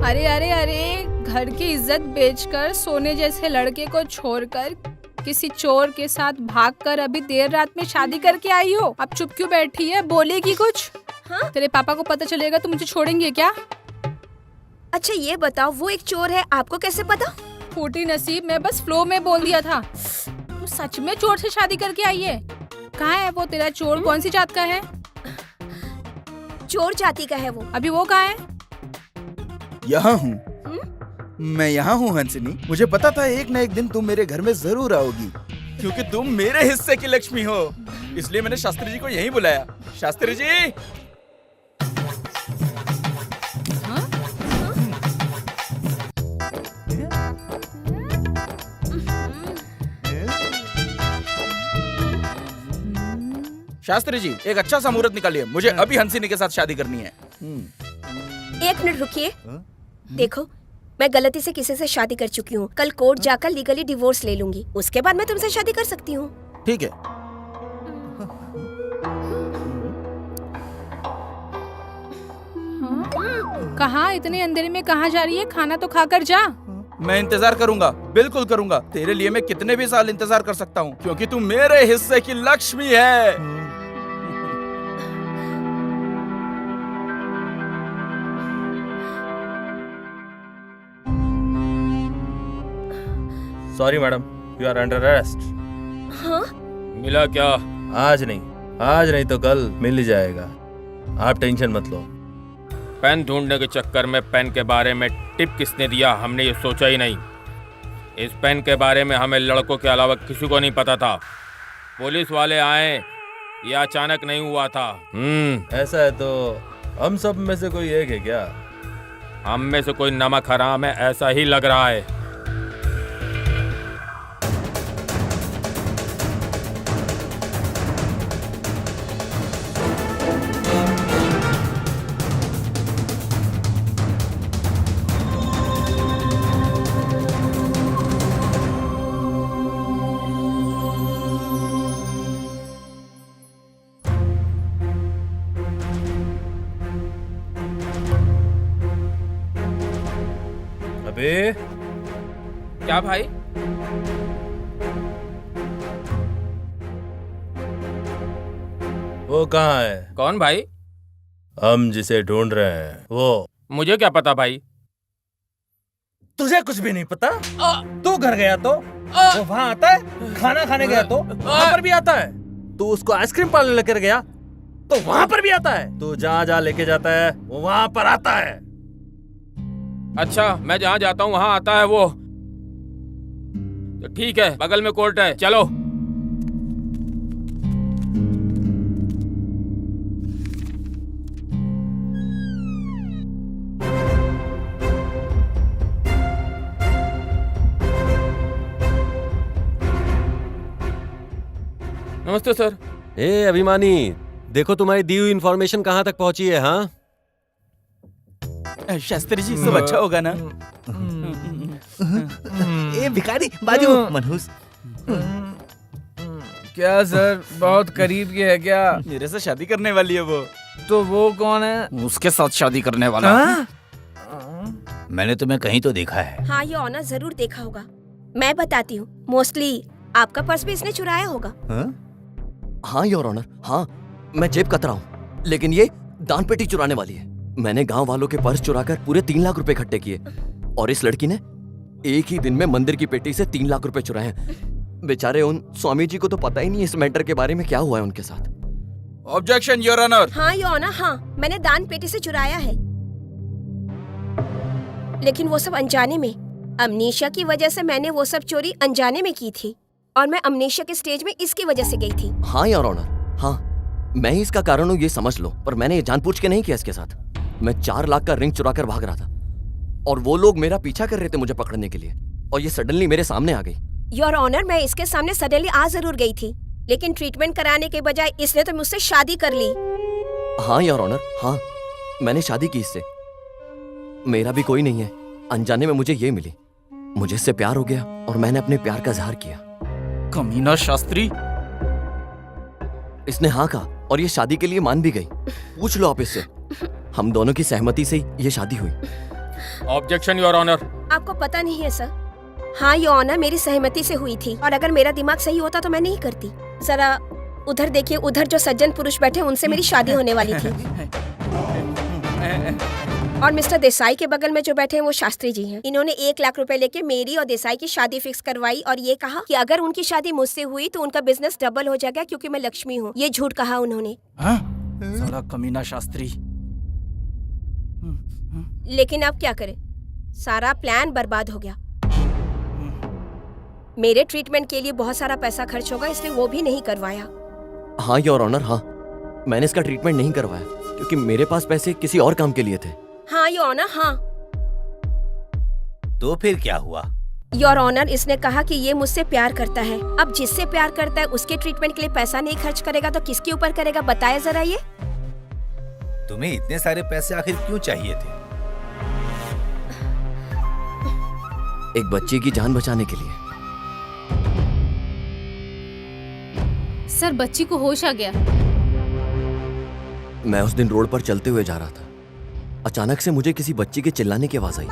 अरे अरे अरे, घर की इज्जत बेचकर सोने जैसे लड़के को छोड़कर किसी चोर के साथ भागकर अभी देर रात में शादी करके आई हो। अब चुप क्यों बैठी है? बोलेगी कुछ? हाँ? तेरे पापा को पता चलेगा तो मुझे छोड़ेंगे क्या? अच्छा ये बताओ, वो एक चोर है, आपको कैसे पता? फूटी नसीब, मैं बस फ्लो में बोल दिया था। तू सच में चोर से शादी करके आई है? कहाँ है वो तेरा चोर? कौन सी जात का है? चोर जाति का है वो। अभी वो कहाँ है? यहाँ हूँ। मैं यहाँ हूँ हंसिनी। मुझे पता था एक न एक दिन तुम मेरे घर में जरूर आओगी, क्योंकि तुम मेरे हिस्से की लक्ष्मी हो। इसलिए मैंने शास्त्री जी को यहीं बुलाया। शास्त्री जी। शास्त्री जी, एक अच्छा सा मुहूर्त निकालिए, मुझे अभी हंसिनी के साथ शादी करनी है। एक मिनट रुकिए। देखो, मैं गलती से किसी से शादी कर चुकी हूँ। कल कोर्ट जाकर लीगली डिवोर्स ले लूंगी, उसके बाद मैं तुमसे शादी कर सकती हूँ। ठीक है। कहाँ? इतने अंधेरे में कहाँ जा रही है? खाना तो खाकर जा। मैं इंतजार करूंगा, बिल्कुल करूंगा। तेरे लिए मैं कितने भी साल इंतजार कर सकता हूँ, क्योंकि तू मेरे हिस्से की लक्ष्मी है। Sorry madam, you are under arrest. हाँ? मिला क्या? आज नहीं तो कल मिल ही जाएगा, आप टेंशन मत लो। पेन ढूंढने के चक्कर में पेन के बारे में टिप किसने दिया, हमने ये सोचा ही नहीं। इस पेन के बारे में हमें लड़कों के अलावा किसी को नहीं पता था। पुलिस वाले आए, ये अचानक नहीं हुआ था। ऐसा है तो हम सब में से कोई एक है क्या? हम में से कोई नमक हराम है, ऐसा ही लग रहा है। अबे क्या भाई? वो कहाँ है? कौन भाई? हम जिसे ढूंढ रहे हैं वो। मुझे क्या पता भाई। तुझे कुछ भी नहीं पता? तू घर गया तो वो वहाँ आता है, खाना खाने गया तो वहाँ पर भी आता है, तू उसको आइसक्रीम पार्लर लेकर गया तो वहाँ पर भी आता है, तू जहाँ जहाँ लेके जाता है वो वहाँ पर आता है। अच्छा, मैं जहाँ जाता हूँ वहाँ आता है वो। तो ठीक है, बगल में कोर्ट है, चलो। नमस्ते सर। ए अभिमानी, देखो तुम्हारी दी हुई इंफॉर्मेशन कहाँ तक पहुंची है। हाँ शास्त्री जी, सब अच्छा होगा ना? ए भिखारी बाजू मनहूस। क्या सर, बहुत करीब के है क्या? मेरे से शादी करने वाली है वो। तो वो कौन है? उसके साथ शादी करने वाला। मैंने तुम्हें कहीं तो देखा है। हाँ, ये ऑनर जरूर देखा होगा। मैं बताती हूँ, मोस्टली आपका पर्स भी इसने चुराया होगा। हाँ योर ऑनर, हाँ मैं जेब कतरा हूँ, लेकिन ये दान पेटी चुराने वाली है। मैंने गांव वालों के पर्स चुराकर पूरे 3 लाख रुपए इकट्ठे किए और इस लड़की ने एक ही दिन में मंदिर की पेटी से 3 लाख रुपए चुराए हैं। बेचारे उन स्वामी जी को तो पता ही नहीं इस मैटर के बारे में क्या हुआ है उनके साथ। Objection your honour. हाँ योर ऑनर, हाँ मैंने दान पेटी से चुराया है, लेकिन वो सब अनजाने में। अमनीशा की वजह से मैंने वो सब चोरी अनजाने में की थी और मैं अमनीशा के स्टेज में इसकी वजह से गई थी। हाँ योर ऑनर, हाँ मैं ही इसका कारण हूँ ये समझ लो, पर मैंने ये जानबूझ के नहीं किया इसके साथ। मैं 4 लाख का रिंग चुरा कर भाग रहा था और वो लोग मेरा पीछा कर रहे थे मुझे पकड़ने के लिए, और ये सडनली मेरे सामने आ गई। योर ऑनर, मैं इसके सामने सडनली आ जरूर गई थी, लेकिन ट्रीटमेंट कराने के बजाय इसने तो मुझसे शादी कर ली। हाँ योर ऑनर, हाँ मैंने शादी की इससे। मेरा भी कोई नहीं है, अनजाने में मुझे ये मिली, मुझे इससे प्यार हो गया और मैंने अपने प्यार का इजहार किया। कमीना शास्त्री। इसने हाँ कहा और ये शादी के लिए मान भी गई। पूछ लो आप इससे, हम दोनों की सहमति से ही ये शादी हुई। Objection your honour. आपको पता नहीं है सर? हाँ योर ऑनर, मेरी सहमति से हुई थी और अगर मेरा दिमाग सही होता तो मैं नहीं करती। जरा उधर देखिए, उधर जो सज्जन पुरुष बैठे उनसे मेरी शादी होने वाली थी। और मिस्टर देसाई के बगल में जो बैठे हैं वो शास्त्री जी हैं। इन्होंने 1 लाख रुपए लेके मेरी और देसाई की शादी फिक्स करवाई और ये कहा कि अगर उनकी शादी मुझसे हुई तो उनका बिजनेस डबल हो जाएगा क्योंकि मैं लक्ष्मी हूँ। ये झूठ कहा उन्होंने। साला कमीना शास्त्री। लेकिन अब क्या करें, सारा प्लान बर्बाद हो गया। मेरे ट्रीटमेंट के लिए बहुत सारा पैसा खर्च होगा, इसलिए वो भी नहीं करवाया। हाँ योर ऑनर, हाँ मैंने इसका ट्रीटमेंट नहीं करवाया क्योंकि मेरे पास पैसे किसी और काम के लिए थे। हाँ योर ऑनर, हाँ। तो फिर क्या हुआ? योर ऑनर, इसने कहा कि ये मुझसे प्यार करता है। अब जिससे प्यार करता है उसके ट्रीटमेंट के लिए पैसा नहीं खर्च करेगा तो किसके ऊपर करेगा, बताया जरा ये। तुम्हें इतने सारे पैसे आखिर क्यों चाहिए थे? एक बच्चे की जान बचाने के लिए। सर, बच्ची को होश आ गया। मैं उस दिन रोड पर चलते हुए जा रहा था, अचानक से मुझे किसी बच्ची के चिल्लाने की आवाज आई।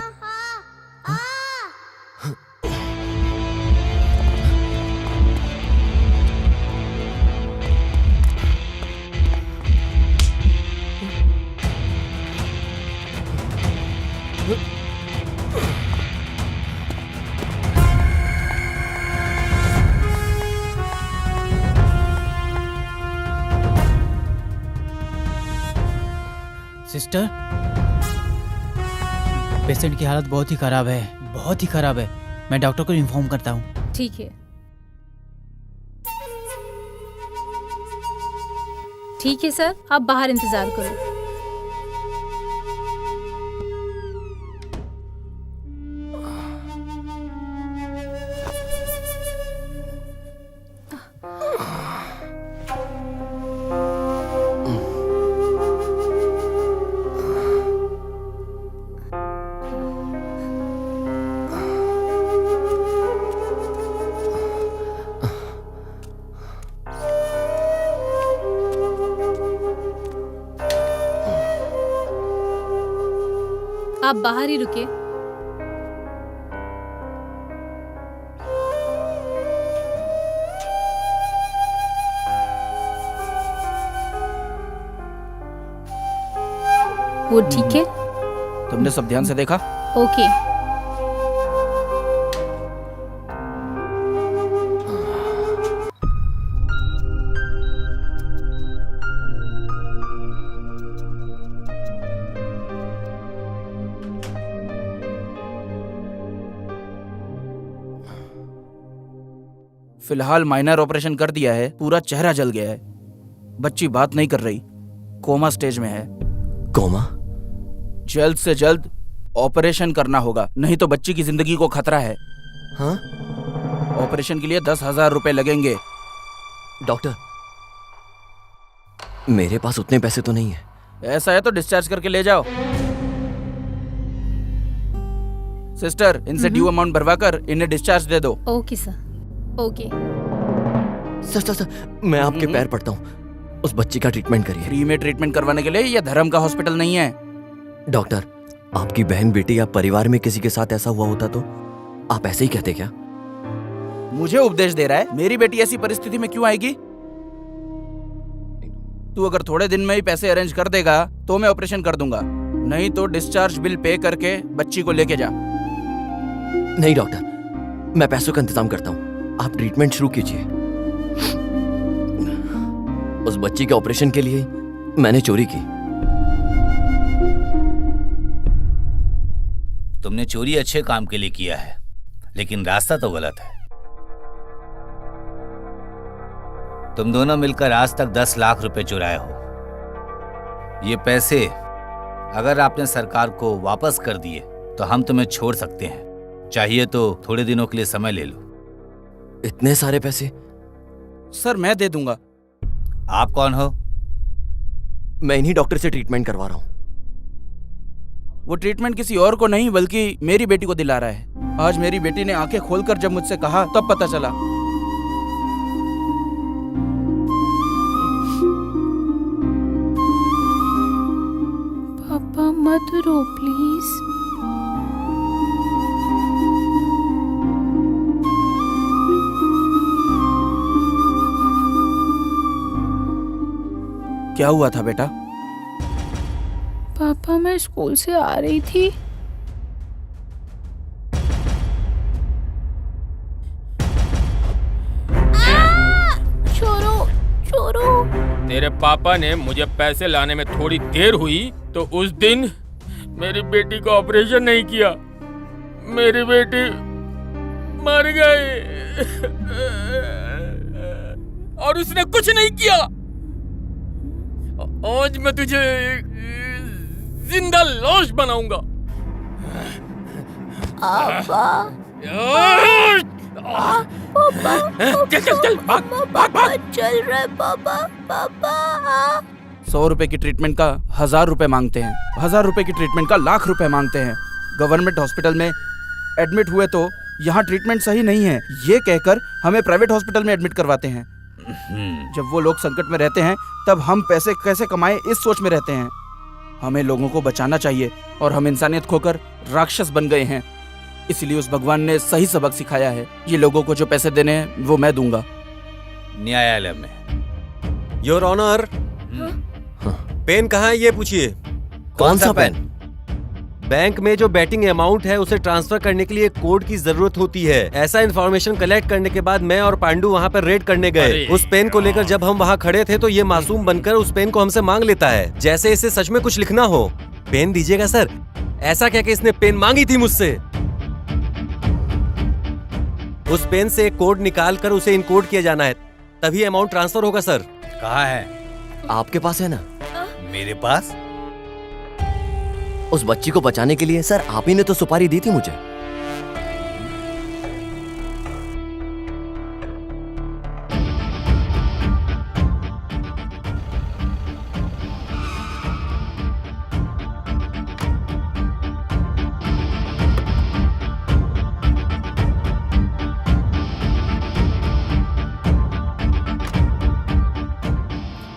सिस्टर, पेशेंट की हालत बहुत ही खराब है, बहुत ही खराब है। मैं डॉक्टर को इन्फॉर्म करता हूँ। ठीक है, ठीक है सर, आप बाहर इंतजार करो। आप बाहर ही रुके। वो ठीक है? तुमने सब ध्यान से देखा? ओके। फिलहाल माइनर ऑपरेशन कर दिया है, पूरा चेहरा जल गया है। बच्ची बात नहीं कर रही, कोमा स्टेज में है। कोमा? जल्द से जल्द ऑपरेशन करना होगा, नहीं तो बच्ची की जिंदगी को खतरा है। हाँ? ऑपरेशन के लिए 10,000 रुपए लगेंगे। डॉक्टर, मेरे पास उतने पैसे तो नहीं है। ऐसा है तो डिस्चार्ज करके ले जाओ। सिस्टर, इनसे ड्यू अमाउंट भरवाकर इन्हें डिस्चार्ज दे दो। Okay sir. ओके। सर, मैं आपके पैर पड़ता हूँ, उस बच्ची का ट्रीटमेंट करिए। फ्री में ट्रीटमेंट करवाने के लिए यह धर्म का हॉस्पिटल नहीं है। डॉक्टर, आपकी बहन, बेटी या परिवार में किसी के साथ ऐसा हुआ होता तो आप ऐसे ही कहते क्या? मुझे उपदेश दे रहा है? मेरी बेटी ऐसी परिस्थिति में क्यों आएगी? तू अगर थोड़े दिन में ही पैसे अरेंज कर देगा तो मैं ऑपरेशन कर दूंगा, नहीं तो डिस्चार्ज बिल पे करके बच्ची को लेके जा। नहीं डॉक्टर, मैं पैसों का इंतजाम करता हूँ, आप ट्रीटमेंट शुरू कीजिए। उस बच्ची के ऑपरेशन के लिए मैंने चोरी की। तुमने चोरी अच्छे काम के लिए किया है, लेकिन रास्ता तो गलत है। तुम दोनों मिलकर आज तक 10 लाख रुपए चुराए हो। ये पैसे अगर आपने सरकार को वापस कर दिए तो हम तुम्हें छोड़ सकते हैं, चाहिए तो थोड़े दिनों के लिए समय ले लो। इतने सारे पैसे? सर, मैं दे दूंगा। आप कौन हो? मैं इन्हीं डॉक्टर से ट्रीटमेंट करवा रहा हूँ। वो ट्रीटमेंट किसी और को नहीं बल्कि मेरी बेटी को दिला रहा है। आज मेरी बेटी ने आंखें खोलकर जब मुझसे कहा तब पता चला। पापा मत रो प्लीज। क्या हुआ था बेटा? पापा, मैं स्कूल से आ रही थी, छोरो। तेरे पापा ने मुझे पैसे लाने में थोड़ी देर हुई तो उस दिन मेरी बेटी को ऑपरेशन नहीं किया, मेरी बेटी मर गई और उसने कुछ नहीं किया। आज मैं तुझे जिंदा लाश बनाऊंगा। चल भाग। चल रहे पापा। 100 रुपए की ट्रीटमेंट का 1000 रुपए मांगते हैं, 1000 रुपए की ट्रीटमेंट का लाख रुपए मांगते हैं। गवर्नमेंट हॉस्पिटल में एडमिट हुए तो यहाँ ट्रीटमेंट सही नहीं है, ये कहकर हमें प्राइवेट हॉस्पिटल में एडमिट करवाते हैं। जब वो लोग संकट में रहते हैं तब हम पैसे कैसे कमाएं इस सोच में रहते हैं। हमें लोगों को बचाना चाहिए और हम इंसानियत खोकर राक्षस बन गए हैं। इसलिए उस भगवान ने सही सबक सिखाया है। ये लोगों को जो पैसे देने हैं वो मैं दूंगा। न्यायालय में। योर ऑनर, पेन कहाँ है ये पूछिए। कौन सा पेन? बैंक में जो बैटिंग अमाउंट है उसे ट्रांसफर करने के लिए कोड की जरूरत होती है। ऐसा इन्फॉर्मेशन कलेक्ट करने के बाद मैं और पांडू वहाँ पर रेड करने गए। उस पेन को लेकर जब हम वहाँ खड़े थे तो ये मासूम बनकर उस पेन को हमसे मांग लेता है, जैसे इसे सच में कुछ लिखना हो। पेन दीजिएगा सर, ऐसा क्या कि इसने पेन मांगी थी मुझसे। उस पेन से एक कोड निकाल कर उसे इनकोड किया जाना है, तभी अमाउंट ट्रांसफर होगा सर। कहाँ है? आपके पास है ना? मेरे पास? उस बच्ची को बचाने के लिए सर आप ही ने तो सुपारी दी थी मुझे।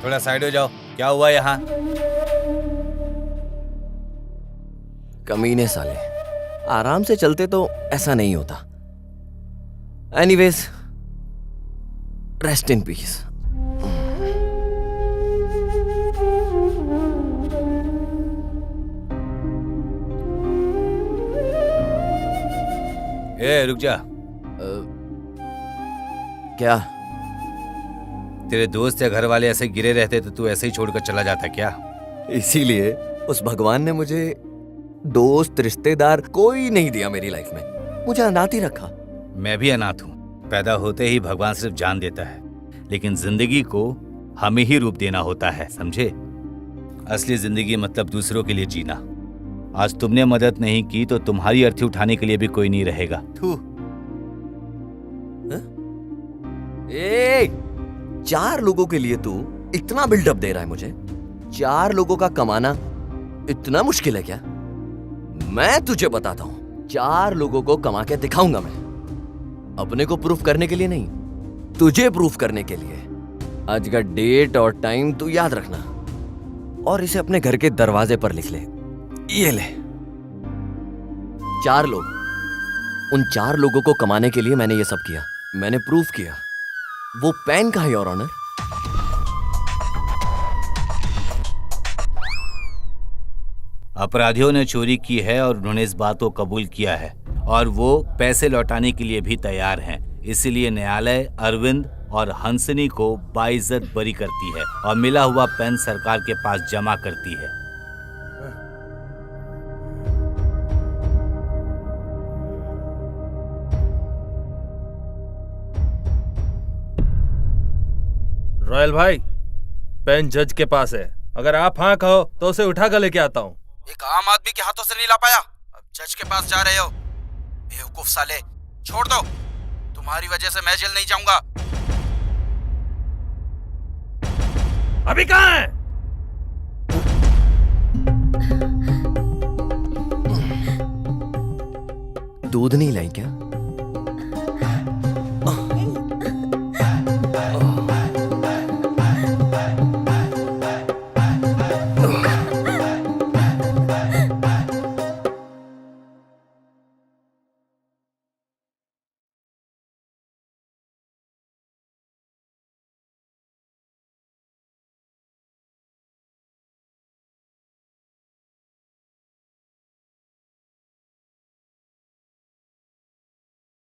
थोड़ा साइड हो जाओ। क्या हुआ यहाँ? कमीने साले, आराम से चलते तो ऐसा नहीं होता। Anyways, rest in peace. ए रुक जा। क्या? तेरे दोस्त या घर वाले ऐसे गिरे रहते तो तू ऐसे ही छोड़कर चला जाता क्या? इसीलिए उस भगवान ने मुझे दोस्त रिश्तेदार कोई नहीं दिया मेरी लाइफ में, मुझे अनाथ ही रखा। मैं भी अनाथ हूँ। पैदा होते ही भगवान सिर्फ जान देता है, लेकिन जिंदगी को हमें ही रूप देना होता है, समझे? असली जिंदगी मतलब दूसरों के लिए जीना। आज तुमने मदद नहीं की तो तुम्हारी अर्थी उठाने के लिए भी कोई नहीं रहेगा। थू। ए, 4 लोगों के लिए तू इतना बिल्डअप दे रहा है मुझे? 4 लोगों का कमाना इतना मुश्किल है क्या? मैं तुझे बताता हूं, 4 लोगों को कमा के दिखाऊंगा मैं। अपने को प्रूफ करने के लिए नहीं, तुझे प्रूफ करने के लिए। आज का डेट और टाइम तू याद रखना और इसे अपने घर के दरवाजे पर लिख ले। ये ले। 4 लोग, उन 4 लोगों को कमाने के लिए मैंने ये सब किया, मैंने प्रूफ किया। वो पेन कहाँ है योर ऑनर? अपराधियों ने चोरी की है और उन्होंने इस बात को कबूल किया है और वो पैसे लौटाने के लिए भी तैयार हैं। इसीलिए न्यायालय अरविंद और हंसनी को बाइज्जत बरी करती है और मिला हुआ पेन सरकार के पास जमा करती है। रॉयल भाई, पेन जज के पास है। अगर आप हाँ कहो तो उसे उठा कर लेके आता हूँ। एक आम आदमी के हाथों से नहीं ला पाया, अब जज के पास जा रहे हो? बेवकूफ साले, छोड़ दो। तुम्हारी वजह से मैं जेल नहीं जाऊंगा। अभी कहाँ है? दूध नहीं लाई क्या?